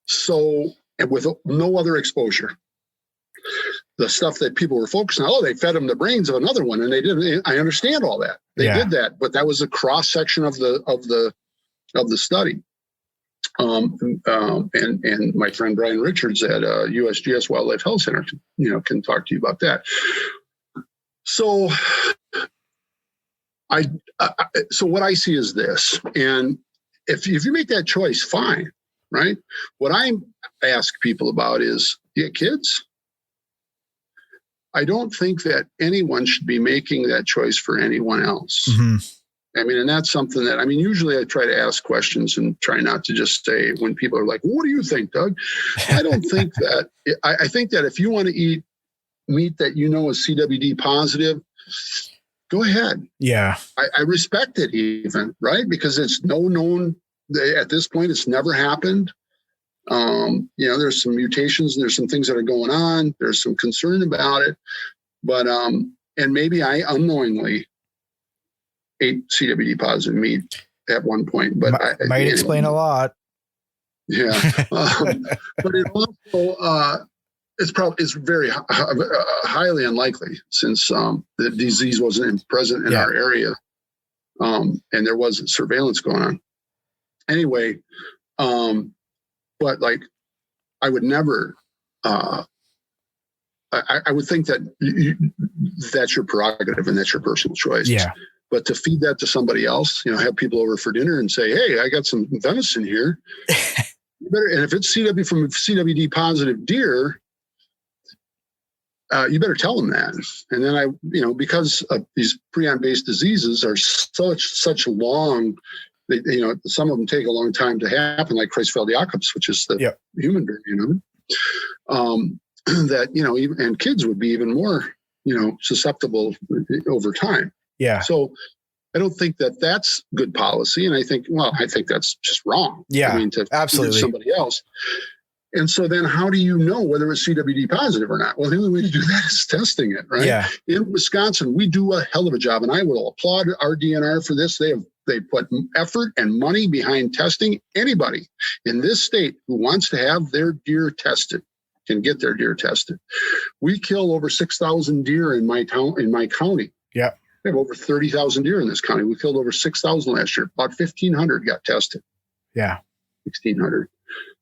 So, and with no other exposure. The stuff that people were focusing on, they fed them the brains of another one, and they did. I understand all that. They did that, but that was a cross section of the study. And my friend Brian Richards at USGS Wildlife Health Center, can talk to you about that. So, so what I see is this, and if you make that choice, fine, right? What I ask people about is, kids? I don't think that anyone should be making that choice for anyone else. Mm-hmm. And that's something that, usually I try to ask questions and try not to just say when people are like, what do you think, Doug? I don't think that. I think that if you want to eat meat that is CWD positive, go ahead. Yeah. I respect it even, right? Because it's known, at this point, it's never happened. There's some mutations and there's some things that are going on. There's some concern about it. But, and maybe I unknowingly ate CWD positive meat at one point, but might explain a lot. Yeah. But it also, it's very highly unlikely since the disease wasn't present in our area, and there wasn't surveillance going on. Anyway, but I would never. I would think that that's your prerogative and that's your personal choice. Yeah. But to feed that to somebody else, have people over for dinner and say, "Hey, I got some venison here." You better, and if it's from CWD positive deer, you better tell them that. And then because these prion-based diseases are such long, some of them take a long time to happen, like Creutzfeldt-Jakob's, which is the human variant of it. That and kids would be even more susceptible over time. Yeah. So I don't think that that's good policy, and I think that's just wrong. Yeah. To absolutely somebody else. And so then how do you know whether it's CWD positive or not? Well, the only way to do that is testing it, right? Yeah. In Wisconsin, we do a hell of a job, and I will applaud our DNR for this. They put effort and money behind testing. Anybody in this state who wants to have their deer tested can get their deer tested. We kill over 6,000 deer in my county. Yeah. We have over 30,000 deer in this county. We killed over 6,000 last year. About 1,500 got tested. Yeah. 1,600.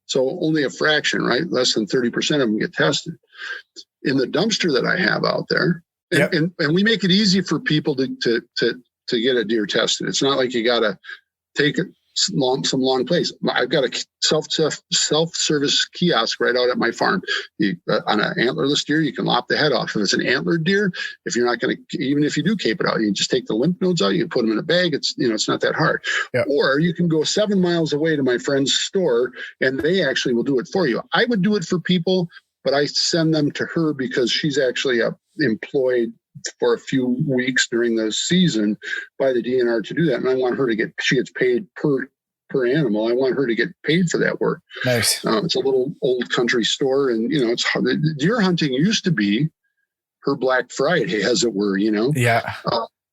So only a fraction, right? Less than 30% of them get tested. In the dumpster that I have out there, and we make it easy for people to get a deer tested. It's not like you got to take some long place. I've got a self-service kiosk right out at my farm. On an antlerless deer, you can lop the head off. If it's an antlered deer, if you're not going to, even if you do cape it out, you just take the lymph nodes out, you can put them in a bag. It's not that hard. Yep. Or you can go 7 miles away to my friend's store and they actually will do it for you. I would do it for people, but I send them to her because she's actually employed for a few weeks during the season by the DNR to do that. And I want her to she gets paid per animal. I want her to get paid for that work. Nice. It's a little old country store, and it's hard. Deer hunting used to be her Black Friday, as it were. Yeah.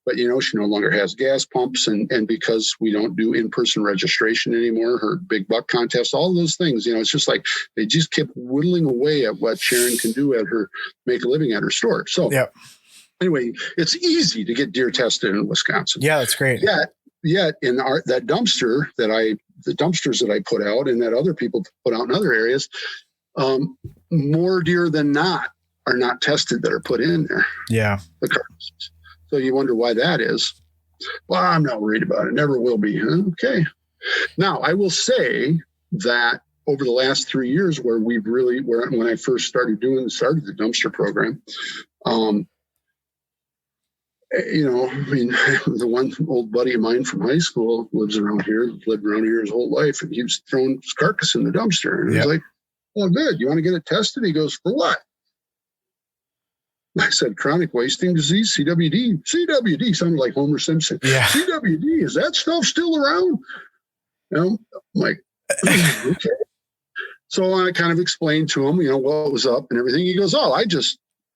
But she no longer has gas pumps, and because we don't do in-person registration anymore, her big buck contest, all those things. It's just like they just kept whittling away at what Sharon can do at her make a living at her store. So. Yeah. Anyway, it's easy to get deer tested in Wisconsin. Yeah, that's great. Yet in the dumpsters that I put out and that other people put out in other areas, more deer than not are not tested that are put in there. Yeah. The carcasses. So you wonder why that is. Well, I'm not worried about it. Never will be. Okay. Now, I will say that over the last 3 years when I first started the dumpster program, I mean, the one old buddy of mine from high school lived around here his whole life, and he was throwing his carcass in the dumpster. And I was like, "Oh, good. You want to get it tested?" He goes, "For what?" I said, "Chronic wasting disease, CWD." CWD sounded like Homer Simpson. Yeah. CWD, is that stuff still around? I'm like, okay. So I kind of explained to him, what was up and everything. He goes, "Oh,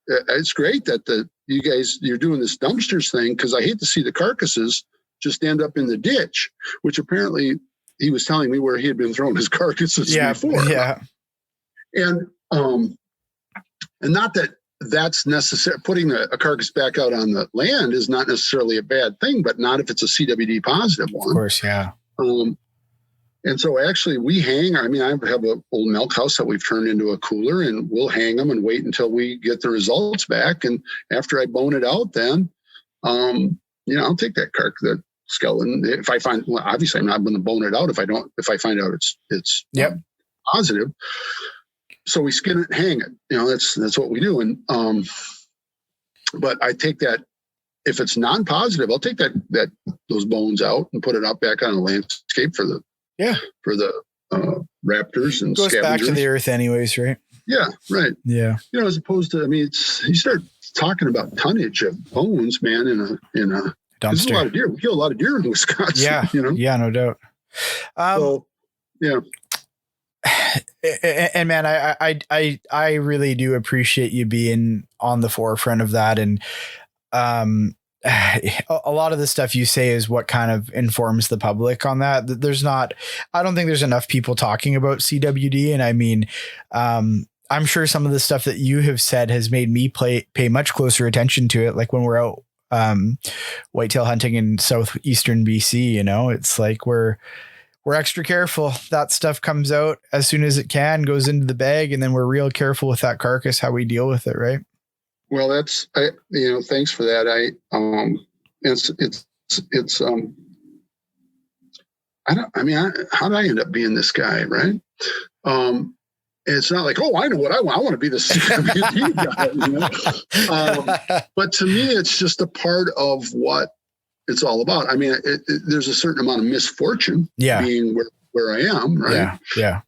it's great that you're doing this dumpsters thing, because I hate to see the carcasses just end up in the ditch," which apparently he was telling me where he had been throwing his carcasses before. Yeah. And not that that's necessary. Putting a carcass back out on the land is not necessarily a bad thing, but not if it's a CWD positive one. Of course, yeah. And so actually we hang, I have an old milk house that we've turned into a cooler, and we'll hang them and wait until we get the results back. And after I bone it out, then, I'll take that skeleton. If I find, well, obviously I'm not going to bone it out if I find out it's positive. So we skin it and hang it. That's what we do. And, but I take that, if it's non-positive, I'll take those bones out and put it out back on the landscape for the raptors and goes scavengers. Back to the earth anyways, right? Yeah, right. Yeah. As opposed to, you start talking about tonnage of bones, man, in a dumpster. There's a lot of deer. We kill a lot of deer in Wisconsin. Yeah. Yeah, no doubt. So, yeah. And man, I really do appreciate you being on the forefront of that. And, a lot of the stuff you say is what kind of informs the public on that. I don't think there's enough people talking about CWD. And I'm sure some of the stuff that you have said has made me pay much closer attention to it. Like when we're out, whitetail hunting in southeastern BC, it's like we're extra careful. That stuff comes out as soon as it goes into the bag. And then we're real careful with that carcass, how we deal with it. Right. Well, thanks for that. How did I end up being this guy? Right. It's not like, oh, I know what I want. I want to be the CWD guy. But to me, it's just a part of what it's all about. There's a certain amount of misfortune being where I am. Right. Yeah.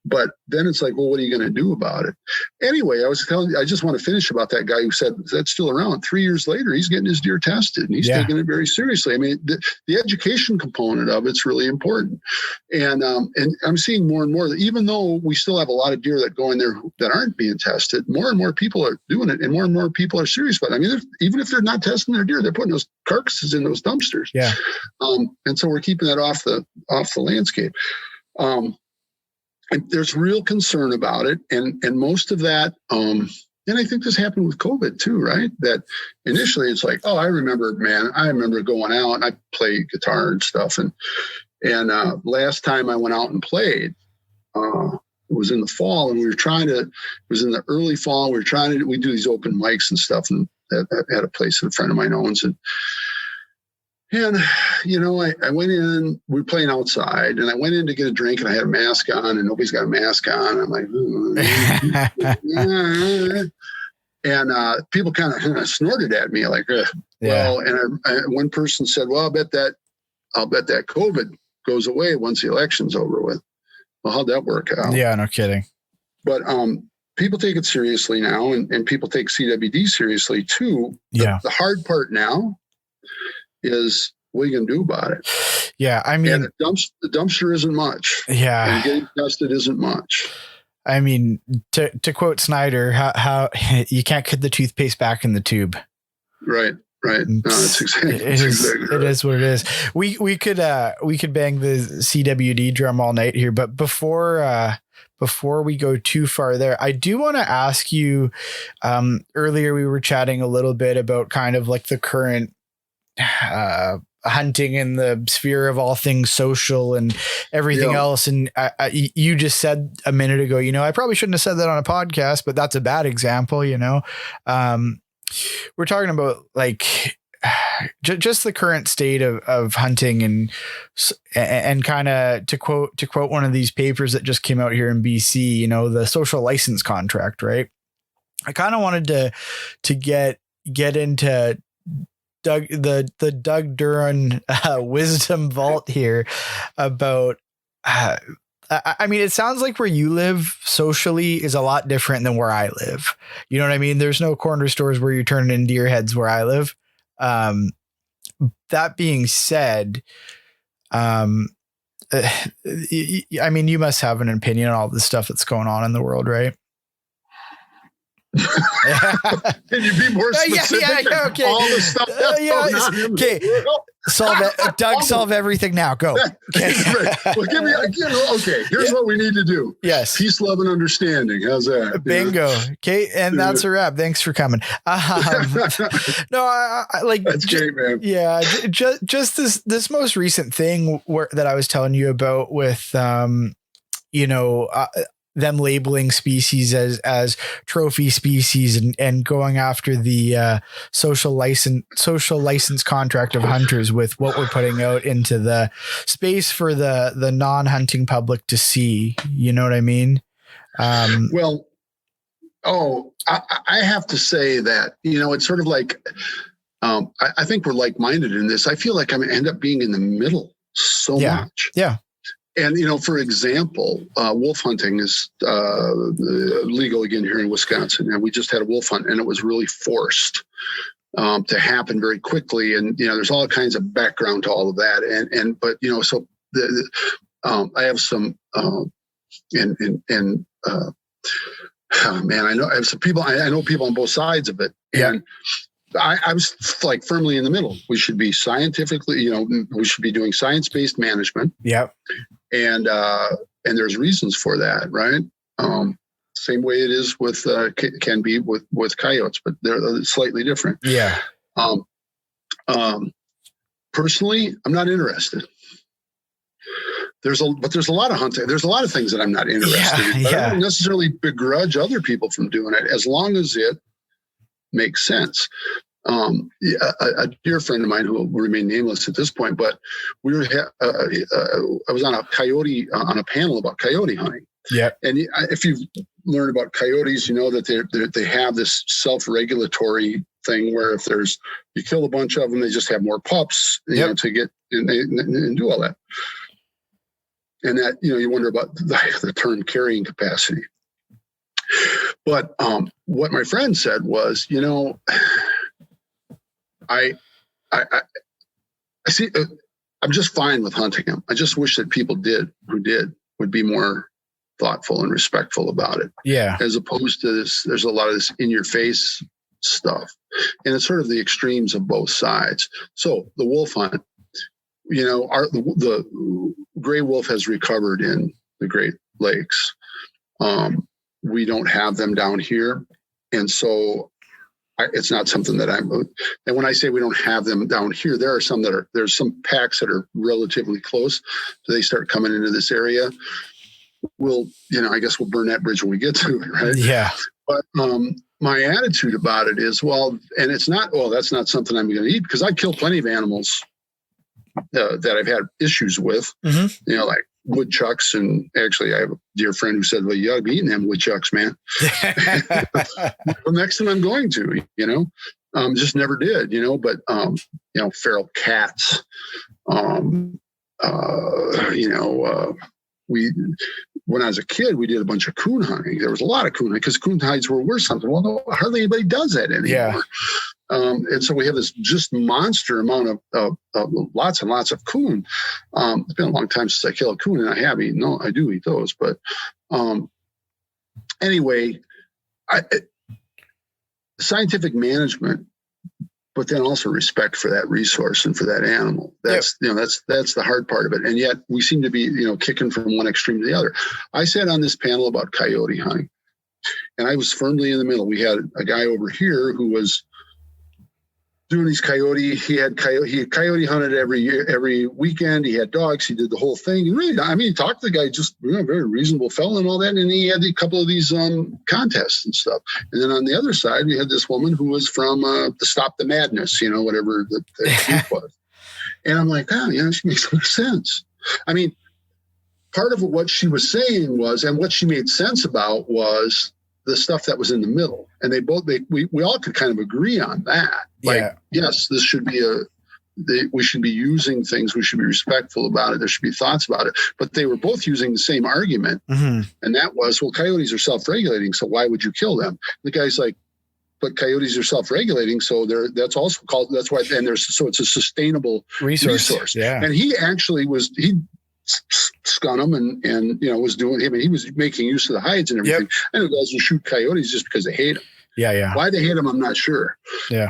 But then it's like, well, what are you going to do about it? Anyway, I just want to finish about that guy who said that's still around. 3 years later, he's getting his deer tested, and he's taking it very seriously. The education component of it's really important. And I'm seeing more and more that even though we still have a lot of deer that go in there that aren't being tested, more and more people are doing it, and more people are serious about it. Even if they're not testing their deer, they're putting those carcasses in those dumpsters. Yeah. And so we're keeping that off the landscape. And there's real concern about it. And most of that, and I think this happened with COVID too, right? That initially it's like, oh, I remember going out and I play guitar and stuff. And last time I went out and played, it was in the fall, and it was in the early fall. We do these open mics and stuff, and at a place that a friend of mine owns. And, I went in, we were playing outside, and I went in to get a drink, and I had a mask on, and nobody's got a mask on. I'm like, and people kind of snorted at me like, ugh. Well, and one person said, well, I'll bet that COVID goes away once the election's over with. Well, how'd that work out? Yeah, no kidding. But people take it seriously now, and people take CWD seriously too. The hard part now is what are you going to do about it? Yeah, the dumpster isn't much. Yeah, and getting tested isn't much. To quote Snyder, how you can't put the toothpaste back in the tube. Right. No, it's exactly. It is what it is. We could bang the CWD drum all night here, but before we go too far there, I do want to ask you. Earlier, we were chatting a little bit about kind of like the current hunting in the sphere of all things social and everything else. And you just said a minute ago, I probably shouldn't have said that on a podcast, but that's a bad example. We're talking about like just the current state of hunting and kind of to quote one of these papers that just came out here in BC, the social license contract, right? I kind of wanted to get into the Doug Duren wisdom vault here about, I mean, it sounds like where you live socially is a lot different than where I live. You know what I mean? There's no corner stores where you're turning into your heads where I live. That being said, I mean, you must have an opinion on all the stuff that's going on in the world, right? Can you be more specific? Yeah, okay. All the stuff that's going on in the world. Solve everything now. Go. Okay. Well, here's what we need to do. Yes. Peace, love, and understanding. How's that? Bingo. Okay. And that's a wrap. Thanks for coming. No, I like, that's great, man. Yeah. Just this most recent thing that I was telling you about with, them labeling species as trophy species and going after the social license contract of hunters with what we're putting out into the space for the non-hunting public to see. You know what I mean? I have to say that, it's sort of like, I think we're like-minded in this. I feel like I'm end up being in the middle so much. Yeah. And, for example, wolf hunting is legal again here in Wisconsin. And we just had a wolf hunt and it was really forced to happen very quickly. And, there's all kinds of background to all of that. So I have some, I have some people, I know people on both sides of it. Yeah. And I was like firmly in the middle. We should be scientifically, we should be doing science-based management. Yep. And there's reasons for that, right? Same way it is with can be with coyotes, but they're slightly different. Yeah. Personally, I'm not interested. There's a lot of hunting. There's a lot of things that I'm not interested in. But I don't necessarily begrudge other people from doing it as long as it makes sense. A dear friend of mine who will remain nameless at this point, but I was on a panel about coyote hunting. Yeah. And if you've learned about coyotes, you know that they have this self-regulatory thing where if you kill a bunch of them, they just have more pups, to get and do all that. And that, you wonder about the term carrying capacity. But what my friend said was, I see. I'm just fine with hunting them. I just wish that people would be more thoughtful and respectful about it. Yeah. As opposed to this, there's a lot of this in your face stuff, and it's sort of the extremes of both sides. So the wolf hunt, the gray wolf has recovered in the Great Lakes. We don't have them down here. And so it's not something that and when I say we don't have them down here, there's some packs that are relatively close. So they start coming into this area. I guess we'll burn that bridge when we get to it. Right. Yeah. But my attitude about it is, and it's not, that's not something I'm going to eat, because I kill plenty of animals that I've had issues with, like woodchucks. And actually I have a dear friend who said, well, you ought to be eating them woodchucks, man. Well, next time I'm going to, just never did, but, feral cats, when I was a kid, we did a bunch of coon hunting. There was a lot of coon hunting because coon hides were worth something. Well, no, hardly anybody does that anymore. Yeah. And so we have this just monster amount of lots and lots of coon. It's been a long time since I killed a coon, and I have eaten. No, I do eat those. But anyway, scientific management, but then also respect for that resource and for that animal. That's that's the hard part of it. And yet we seem to be kicking from one extreme to the other. I sat on this panel about coyote hunting, and I was firmly in the middle. We had a guy over here who was doing these coyote. He had coyote hunted every weekend. He had dogs. He did the whole thing. And really, he talked to the guy, just very reasonable fellow and all that. And he had a couple of these contests and stuff. And then on the other side, we had this woman who was from the Stop the Madness, whatever the group was. And I'm like, she makes no sense. Part of what she was saying was, and what she made sense about was, the stuff that was in the middle. And we all could kind of agree on that. Like, yes, this should be we should be using things. We should be respectful about it. There should be thoughts about it. But they were both using the same argument. And that was, well, coyotes are self-regulating, so why would you kill them? The guy's like, but coyotes are self-regulating, so that's also called, that's why, and so it's a sustainable resource. Yeah. And he actually he skun them and was doing, I mean, he was making use of the hides and everything. And it doesn't shoot coyotes just because they hate them. Yeah. Why they hate them, I'm not sure. Yeah.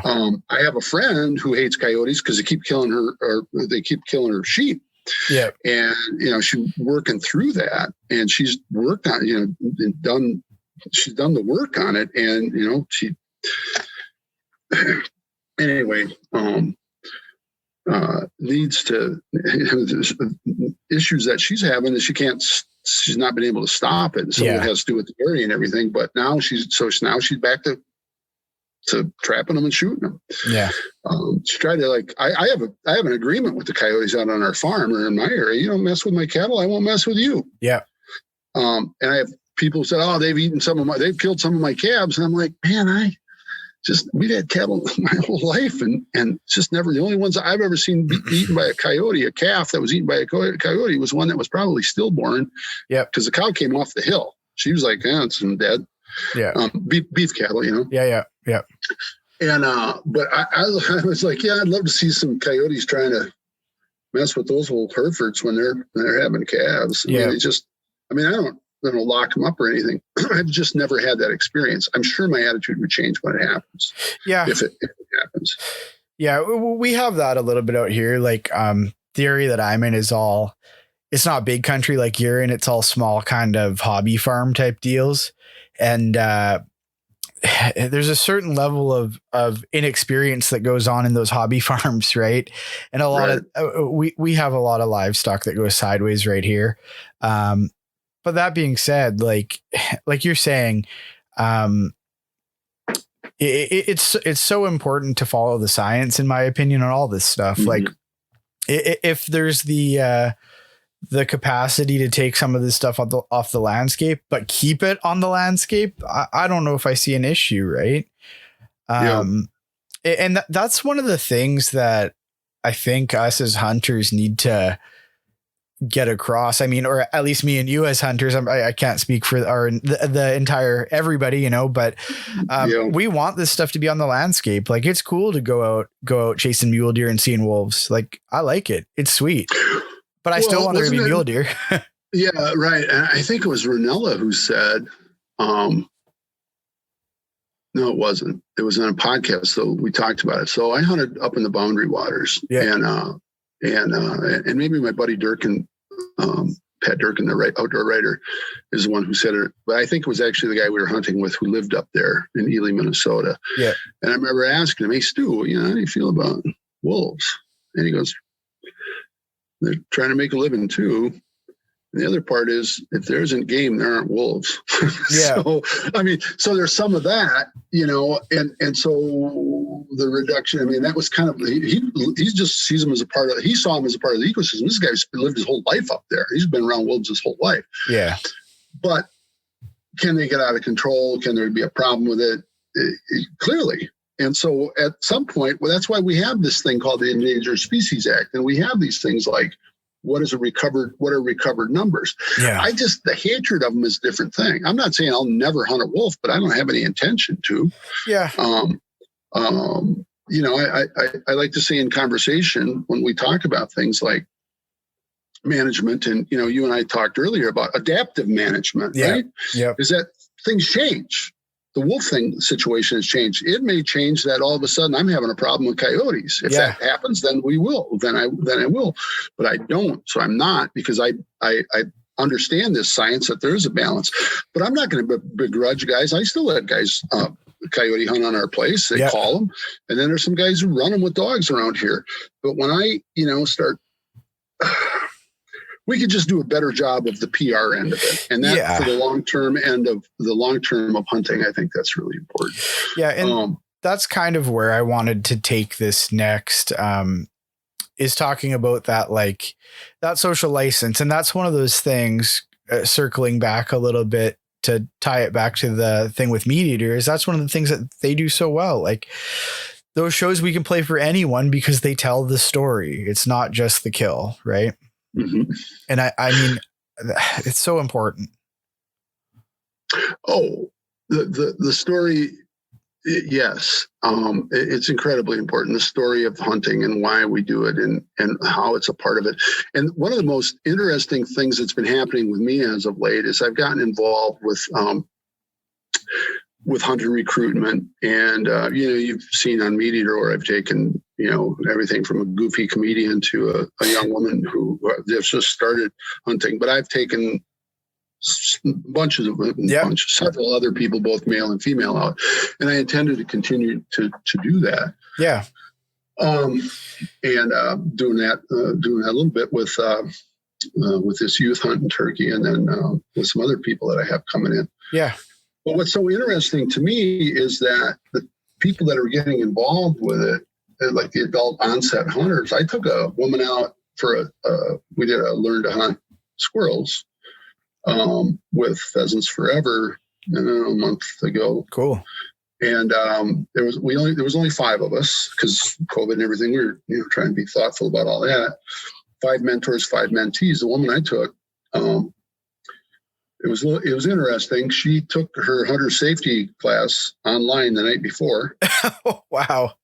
I have a friend who hates coyotes because they keep killing her sheep. Yeah. And she's working through that, and she's worked on, she's done the work on it, and she anyway, needs to issues that she's having that she's not been able to stop it. So it has to do with the area and everything. But now she's back to trapping them and shooting them. Yeah. She tried to I have an agreement with the coyotes out on our farm or in my area. You don't mess with my cattle, I won't mess with you. Yeah. And I have people say, oh, they've killed some of my calves. And I'm like, man, we've had cattle my whole life, and it's just never, the only ones I've ever seen eaten by a coyote, a calf that was eaten by a coyote was one that was probably stillborn. Yeah. Because the cow came off the hill. She was like, it's dead. Yeah. Beef cattle, Yeah. And, but I was like, I'd love to see some coyotes trying to mess with those old Herefords when they're having calves. I mean, I don't lock them up or anything. I've just never had that experience. I'm sure my attitude would change when it happens. Yeah. If it happens. Yeah. We have that a little bit out here. Like, the area that I'm in is it's not big country like you're in. It's all small kind of hobby farm type deals. And, there's a certain level of inexperience that goes on in those hobby farms. Right. And a lot of, we have a lot of livestock that goes sideways right here. But that being said, like you're saying, it's so important to follow the science, in my opinion, on all this stuff. Mm-hmm. Like if there's the capacity to take some of this stuff off the landscape, but keep it on the landscape, I don't know if I see an issue. Right. And that's one of the things that I think us as hunters need to get across. I mean, or at least me and you as hunters, I can't speak for the entire everybody, but we want this stuff to be on the landscape. Like, it's cool to go out chasing mule deer and seeing wolves. Like, I like it. It's sweet, but I still want there to be mule deer. Yeah. Right. And I think it was Ranella who said, no, it wasn't. It was on a podcast. So we talked about it. So I hunted up in the Boundary Waters, and maybe my buddy Durkin, Pat Durkin, the outdoor writer, is the one who said it. But I think it was actually the guy we were hunting with who lived up there in Ely, Minnesota. Yeah. And I remember asking him, hey, Stu, how do you feel about wolves? And he goes, they're trying to make a living too. And the other part is, if there isn't game, there aren't wolves. Yeah. So there's some of that, and so the reduction, that was kind of, he just sees them as he saw them as a part of the ecosystem. This guy's lived his whole life up there. He's been around wolves his whole life. Yeah. But can they get out of control? Can there be a problem with it? Clearly. And so at some point, that's why we have this thing called the Endangered Species Act. And we have these things like, what are recovered numbers? Yeah. The hatred of them is a different thing. I'm not saying I'll never hunt a wolf, but I don't have any intention to. Yeah. I like to say in conversation when we talk about things like management, and, you and I talked earlier about adaptive management, right? Yeah. Is that things change. The wolf situation has changed. It may change that all of a sudden I'm having a problem with coyotes. If that happens, then we will. Then I will. But I don't. So I'm not, because I understand this science that there is a balance. But I'm not going to begrudge guys. I still let guys coyote hunt on our place. They call them, and then there's some guys who run them with dogs around here. But when I start. We could just do a better job of the PR end of it. And that for the long-term end of hunting, I think that's really important. Yeah. And that's kind of where I wanted to take this next, is talking about that, like that social license. And that's one of those things, circling back a little bit to tie it back to the thing with Meat Eater is that's one of the things that they do so well. Like those shows we can play for anyone because they tell the story. It's not just the kill. Right. Mm-hmm. And I mean, it's so important. Oh, the story. Yes. It's incredibly important. The story of hunting and why we do it and how it's a part of it. And one of the most interesting things that's been happening with me as of late is I've gotten involved with hunter recruitment. And, you've seen on Meat Eater where I've taken, everything from a goofy comedian to a young woman who just started hunting, but I've taken several other people, both male and female, out, and I intended to continue to do that. Yeah. And doing that a little bit with this youth hunt in Turkey, and then with some other people that I have coming in. Yeah. But what's so interesting to me is that the people that are getting involved with it, like the adult onset hunters. I took a woman out for we did a learn to hunt squirrels with Pheasants Forever a month ago. Cool. And there was only 5 of us because COVID and everything. We were trying to be thoughtful about all that. 5 mentors, 5 mentees. The woman I took, it was interesting. She took her hunter safety class online the night before. Wow.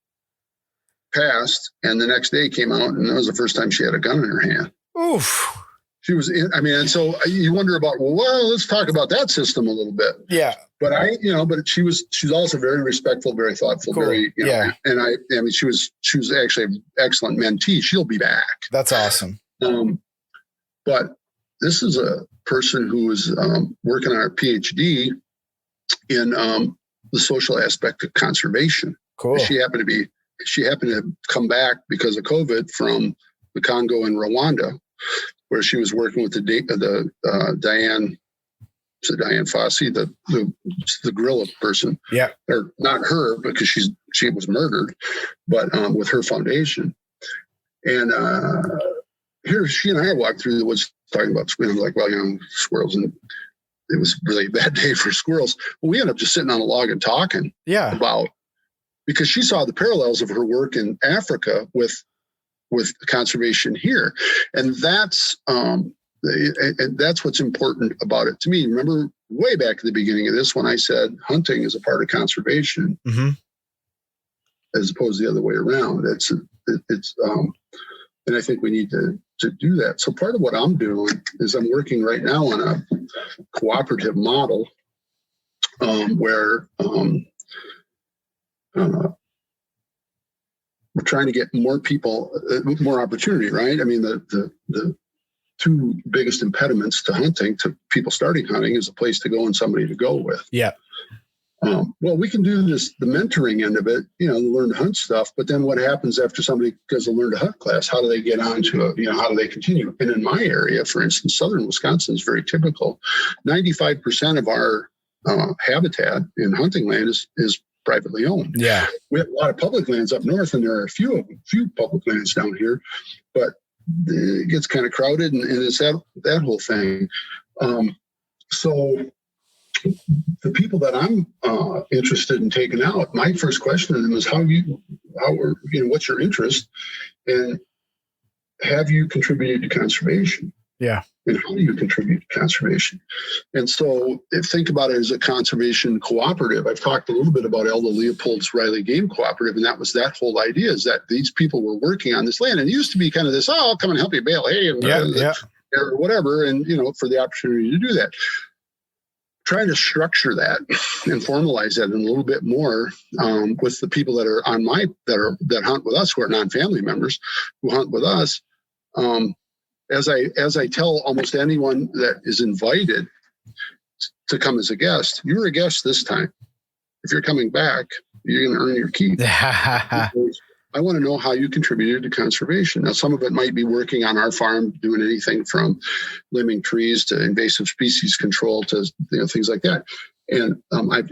Passed, and the next day came out, and that was the first time she had a gun in her hand. Oof. She was in, and so you wonder about, well, let's talk about that system a little bit. Yeah. But she's also very respectful, very thoughtful, cool. very, yeah. And I mean, she was actually an excellent mentee. She'll be back. That's awesome. But this is a person who was working on her PhD in the social aspect of conservation. Cool. She happened to come back because of COVID from the Congo and Rwanda, where she was working with the Diane Fossey, the gorilla person. Yeah. Or not her, because she was murdered, but with her foundation. And here she and I walked through the woods talking about squirrels. Like, well, squirrels, and it was really a bad day for squirrels. Well, we ended up just sitting on a log and talking about, because she saw the parallels of her work in Africa with conservation here. And that's what's important about it to me. Remember way back at the beginning of this when I said hunting is a part of conservation, mm-hmm. as opposed to the other way around. It's and I think we need to do that. So part of what I'm doing is I'm working right now on a cooperative model where we're trying to get more people, more opportunity, right? I mean, the 2 biggest impediments to hunting, to people starting hunting, is a place to go and somebody to go with. Yeah. Well, we can do this, the mentoring end of it, the learn to hunt stuff. But then what happens after somebody does a learn to hunt class? How do they get on to how do they continue? And in my area, for instance, southern Wisconsin is very typical. 95% of our habitat in hunting land is privately owned. Yeah. We have a lot of public lands up north, and there are a few public lands down here, but it gets kind of crowded, and it's that whole thing. So the people that I'm interested in taking out, my first question to them is what's your interest, and have you contributed to conservation? Yeah. And how do you contribute to conservation? And so think about it as a conservation cooperative. I've talked a little bit about Elda Leopold's Riley Game Cooperative, and that was that whole idea, is that these people were working on this land. And it used to be kind of this, I'll come and help you bale hay or whatever, and for the opportunity to do that. Trying to structure that and formalize that a little bit more with the people that are that hunt with us, who are non-family members who hunt with us. As I tell almost anyone that is invited to come as a guest, you're a guest this time. If you're coming back, you're going to earn your keep. I want to know how you contributed to conservation. Now, some of it might be working on our farm, doing anything from limbing trees to invasive species control to things like that. And I've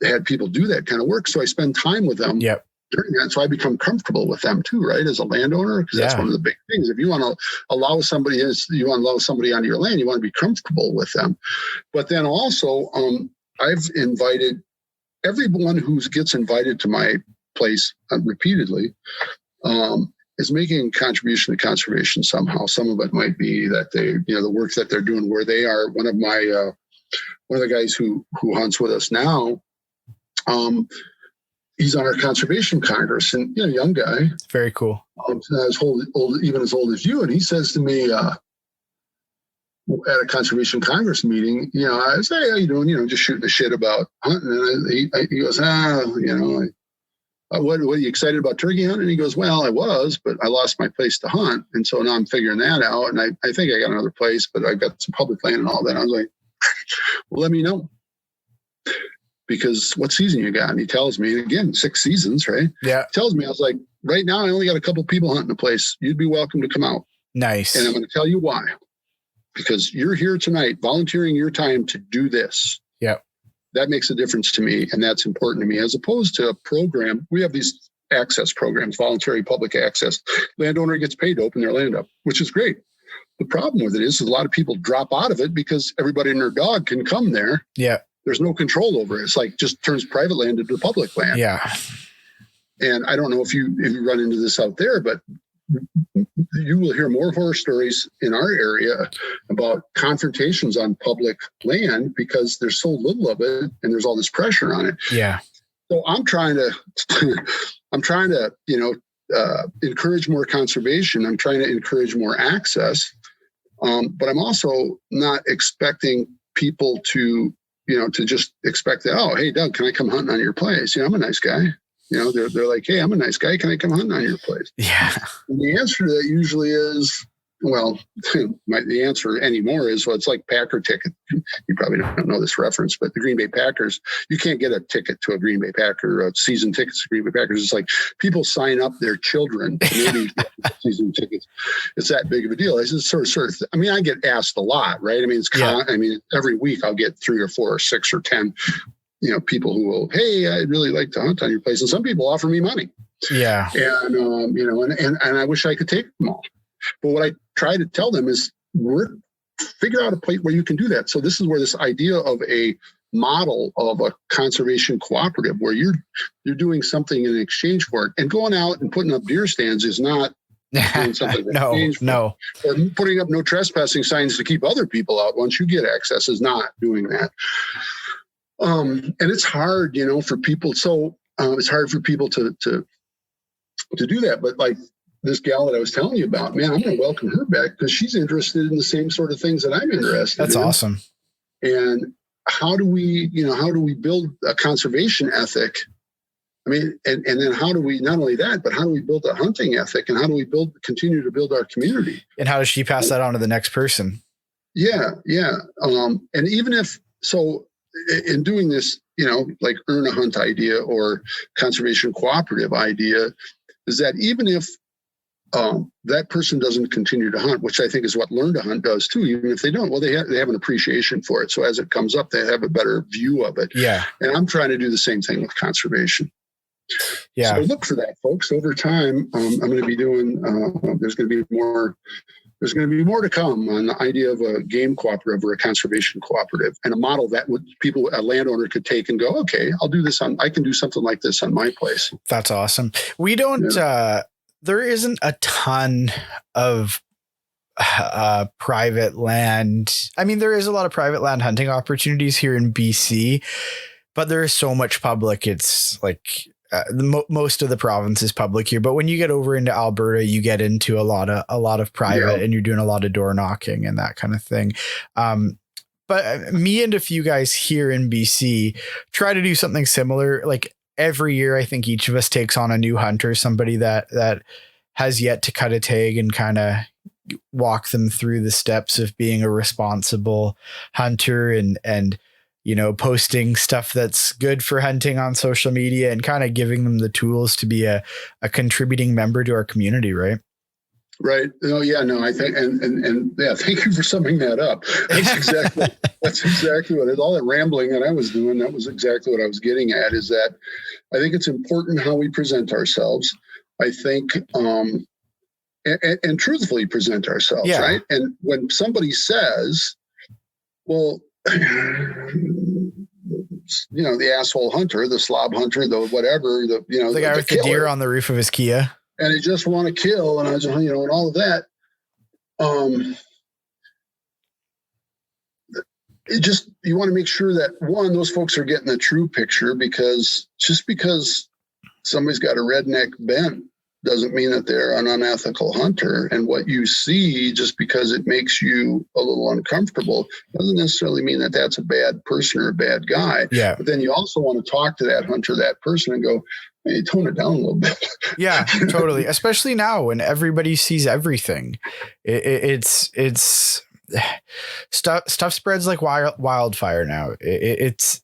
had people do that kind of work, so I spend time with them. Yep. during that. So I become comfortable with them too, right? As a landowner, because that's one of the big things. If you want to allow somebody onto your land, you want to be comfortable with them. But then also, I've invited everyone who gets invited to my place repeatedly is making a contribution to conservation somehow. Some of it might be that they, the work that they're doing where they are. One of the guys who hunts with us now, he's on our conservation congress, and young guy. Very cool. Even as old as you, and he says to me at a conservation congress meeting, I say, "How you doing?" Just shooting the shit about hunting, and he goes, what are you excited about turkey hunting? And he goes, "Well, I was, but I lost my place to hunt, and so now I'm figuring that out, and I think I got another place, but I've got some public land and all that." I was like, "Well, let me know." Because what season you got? And he tells me, again, 6 seasons, right? Yeah. He tells me, I was like, right now, I only got a couple people hunting the place. You'd be welcome to come out. Nice. And I'm going to tell you why. Because you're here tonight, volunteering your time to do this. Yeah. That makes a difference to me. And that's important to me, as opposed to a program. We have these access programs, voluntary public access. Landowner gets paid to open their land up, which is great. The problem with it is a lot of people drop out of it because everybody and their dog can come there. Yeah. There's no control over it. It's like just turns private land into public land. Yeah. And I don't know if you run into this out there, but you will hear more horror stories in our area about confrontations on public land because there's so little of it and there's all this pressure on it. Yeah. So I'm trying to encourage more conservation. I'm trying to encourage more access. But I'm also not expecting people to just expect that, "Oh, hey, Doug, can I come hunting on your place? I'm a nice guy." They're like, "Hey, I'm a nice guy. Can I come hunting on your place?" Yeah. And the answer to that usually is, well, the answer anymore is, well, it's like Packer ticket. You probably don't know this reference, but the Green Bay Packers, you can't get a ticket to a Green Bay Packer, season tickets to Green Bay Packers. It's like people sign up their children to maybe season tickets. It's that big of a deal. It's just sort of. I mean, I get asked a lot, right? I mean, every week I'll get 3 or 4 or 6 or 10, people who will, "Hey, I'd really like to hunt on your place," and some people offer me money. Yeah. And and I wish I could take them all. But what I try to tell them is figure out a place where you can do that. So this is where this idea of a model of a conservation cooperative, where you're doing something in exchange for it, and going out and putting up deer stands is not doing something in exchange for no. Or putting up no trespassing signs to keep other people out once you get access is not doing that. And it's hard, for people. So it's hard for people to do that. But like this gal that I was telling you about, man, I'm going to welcome her back because she's interested in the same sort of things that I'm interested in. That's awesome. And how do we build a conservation ethic? I mean, and then how do we, not only that, but how do we build a hunting ethic, and how do we continue to build our community? And how does she pass that on to the next person? Yeah. Yeah. And even if, so in doing this, like earn a hunt idea or conservation cooperative idea, is that even if that person doesn't continue to hunt, which I think is what Learn to Hunt does too, even if they don't, well, they have an appreciation for it. So as it comes up, they have a better view of it. Yeah. And I'm trying to do the same thing with conservation. So look for that, folks. Over time, I'm going to be doing, there's going to be more to come on the idea of a game cooperative or a conservation cooperative, and a model that a landowner could take and go, "Okay, I'll do this I can do something like this on my place." That's awesome. We don't, there isn't a ton of private land. I mean, there is a lot of private land hunting opportunities here in BC, but there is so much public. It's like most of the province is public here, but when you get over into Alberta, you get into a lot of private, and you're doing a lot of door knocking and that kind of thing. But me and a few guys here in BC try to do something similar. Like every year, I think each of us takes on a new hunter, somebody that has yet to cut a tag, and kind of walk them through the steps of being a responsible hunter, and posting stuff that's good for hunting on social media, and kind of giving them the tools to be a contributing member to our community. Right. Right. Oh yeah, no, I think, and yeah, thank you for summing that up. That's exactly what it, all that rambling that I was doing. That was exactly what I was getting at, is that I think it's important how we present ourselves. I think, and truthfully present ourselves. Yeah. Right. And when somebody says, well, the asshole hunter, the slob hunter, the whatever, the guy with the deer on the roof of his Kia. And I just want to kill, and I was, and all of that. You want to make sure that, one, those folks are getting the true picture, because just because somebody's got a redneck bent doesn't mean that they're an unethical hunter. And what you see, just because it makes you a little uncomfortable, doesn't necessarily mean that that's a bad person or a bad guy. Yeah. But then you also want to talk to that hunter, that person, and go, hey, tone it down a little bit. Yeah, totally. Especially now when everybody sees everything. It's stuff spreads like wildfire now. It's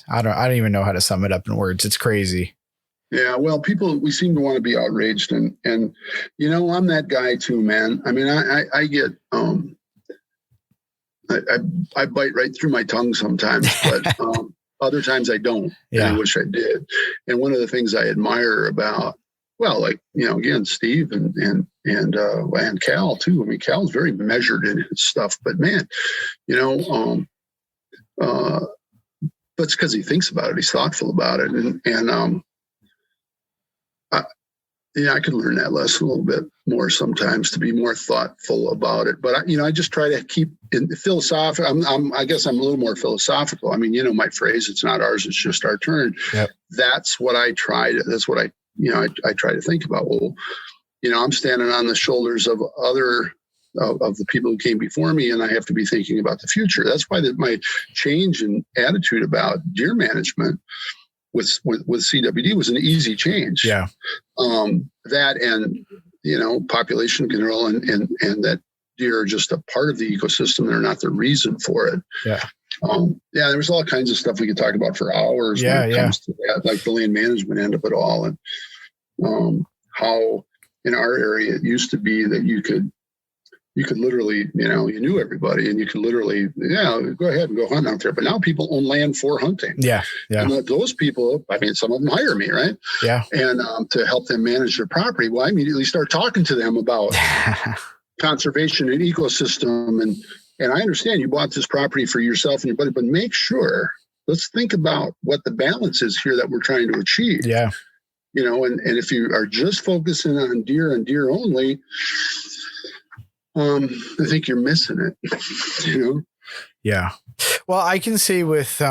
I don't even know how to sum it up in words. It's crazy. Yeah, well, we seem to want to be outraged, and I'm that guy too, man. I mean, I get I bite right through my tongue sometimes, but other times I don't. Yeah. And I wish I did. And one of the things I admire about, well, like, again, Steve and Cal too. I mean, Cal's very measured in his stuff, but man, but it's because he thinks about it. He's thoughtful about it. And I could learn that lesson a little bit more sometimes, to be more thoughtful about it. But I just try to keep in philosophical. I guess I'm a little more philosophical. I mean, my phrase, it's not ours, it's just our turn. Yep. That's what I try to, I try to think about. Well, I'm standing on the shoulders of other of the people who came before me, and I have to be thinking about the future. That's why my change in attitude about deer management with CWD was an easy change. Yeah. That and, population control and that deer are just a part of the ecosystem. They're not the reason for it. Yeah. There's all kinds of stuff we could talk about for hours when it comes to that, like the land management end of it all. And how in our area, it used to be that you could literally, you knew everybody, and you could literally, go ahead and go hunt out there. But now people own land for hunting. Yeah. Yeah. And those people, I mean, some of them hire me, right? Yeah. And to help them manage their property. Well, I immediately start talking to them about conservation and ecosystem. And I understand you bought this property for yourself and your buddy, but make sure, let's think about what the balance is here that we're trying to achieve. Yeah. And if you are just focusing on deer and deer only, I think you're missing it, Yeah. Well, I can say with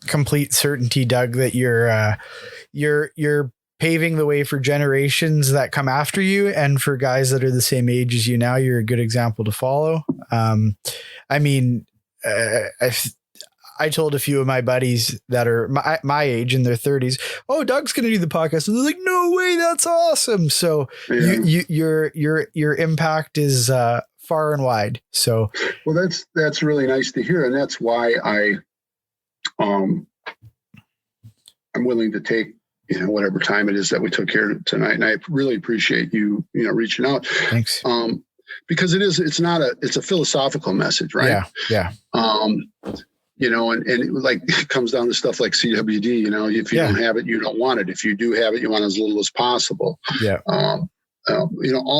complete certainty, Doug, that you're paving the way for generations that come after you, and for guys that are the same age as you now, you're a good example to follow. I mean, I told a few of my buddies that are my age, in their 30s, oh, Doug's going to do the podcast. And they're like, no way, that's awesome. So your impact is far and wide. So, well, that's really nice to hear. And that's why I'm willing to take, whatever time it is that we took here tonight. And I really appreciate you, reaching out. Thanks. Because it's a philosophical message, right? Yeah. And it comes down to stuff like CWD, if you don't have it, you don't want it. If you do have it, you want as little as possible. Yeah. All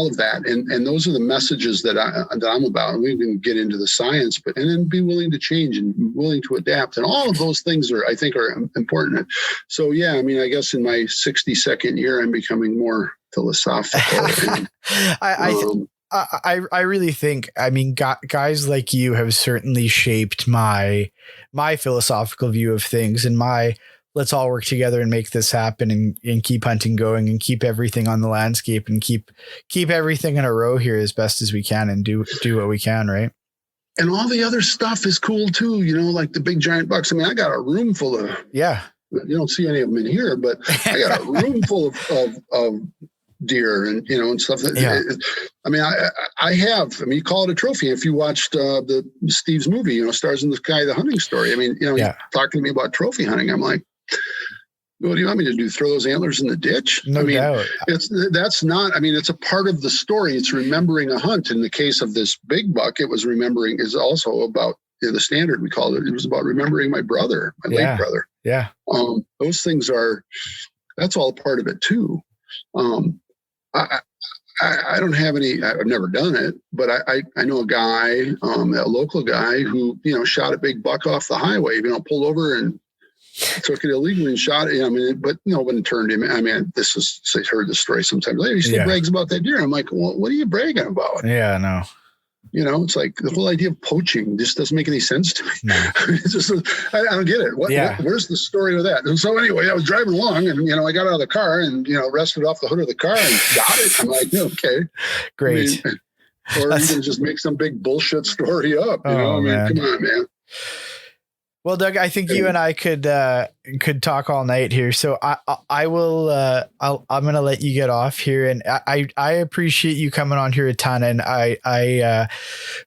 of that. And those are the messages that I'm about. And we can get into the science, and then be willing to change and willing to adapt. And all of those things I think are important. So, yeah, I mean, I guess in my 62nd year, I'm becoming more philosophical. I really think, I mean, guys like you have certainly shaped my philosophical view of things, and let's all work together and make this happen, and keep hunting going, and keep everything on the landscape, and keep everything in a row here as best as we can, and do what we can. Right. And all the other stuff is cool too. Like the big giant bucks. I mean, I got a room full of, you don't see any of them in here, but I got a room full of deer and, and stuff. I mean, you call it a trophy. If you watched the Steve's movie, Stars in the Sky, the hunting story. I mean, talking to me about trophy hunting, I'm like, what do you want me to do? Throw those antlers in the ditch? No doubt. It's a part of the story. It's remembering a hunt. In the case of this big buck, it was is also about the standard, we called it. It was about remembering my brother, my late brother. Yeah. Those things that's all part of it too. I don't have any, I've never done it, but I know a guy, a local guy who, shot a big buck off the highway, pulled over and took it illegally and shot it. But no one turned him. I heard the story sometimes later. He still brags about that deer. I'm like, well, what are you bragging about? Yeah, no. It's like the whole idea of poaching just doesn't make any sense to me. No. It's just, I don't get it. Where's the story of that? And so anyway, I was driving along and, I got out of the car and, rested off the hood of the car and got it. I'm like, okay. Great. Or even just make some big bullshit story up. Man. Come on, man. Well, Doug, I think you and I could talk all night here. So I will. I'm going to let you get off here, and I appreciate you coming on here a ton. And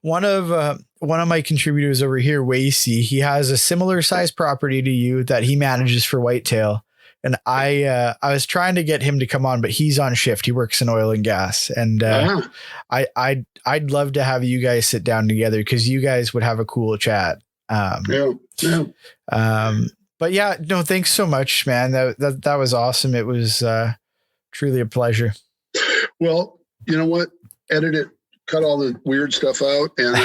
one of my contributors over here, Wasey, he has a similar size property to you that he manages for whitetail. And I was trying to get him to come on, but he's on shift. He works in oil and gas, and I'd love to have you guys sit down together because you guys would have a cool chat. But yeah, no, thanks so much, man. That was awesome. It was truly a pleasure. Well, you know what? Edit it, cut all the weird stuff out, and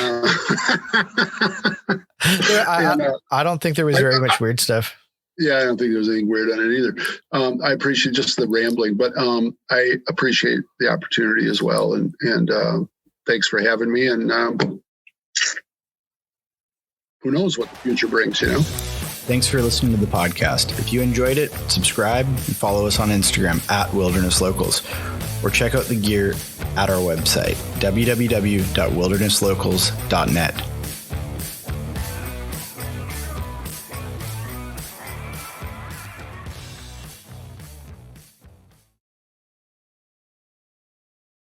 I don't think there was very much weird stuff. Yeah, I don't think there's anything weird on it either. I appreciate just the rambling, but I appreciate the opportunity as well, and thanks for having me. And who knows what the future brings, Thanks for listening to the podcast. If you enjoyed it, subscribe and follow us on Instagram at Wilderness Locals, or check out the gear at our website, www.wildernesslocals.net.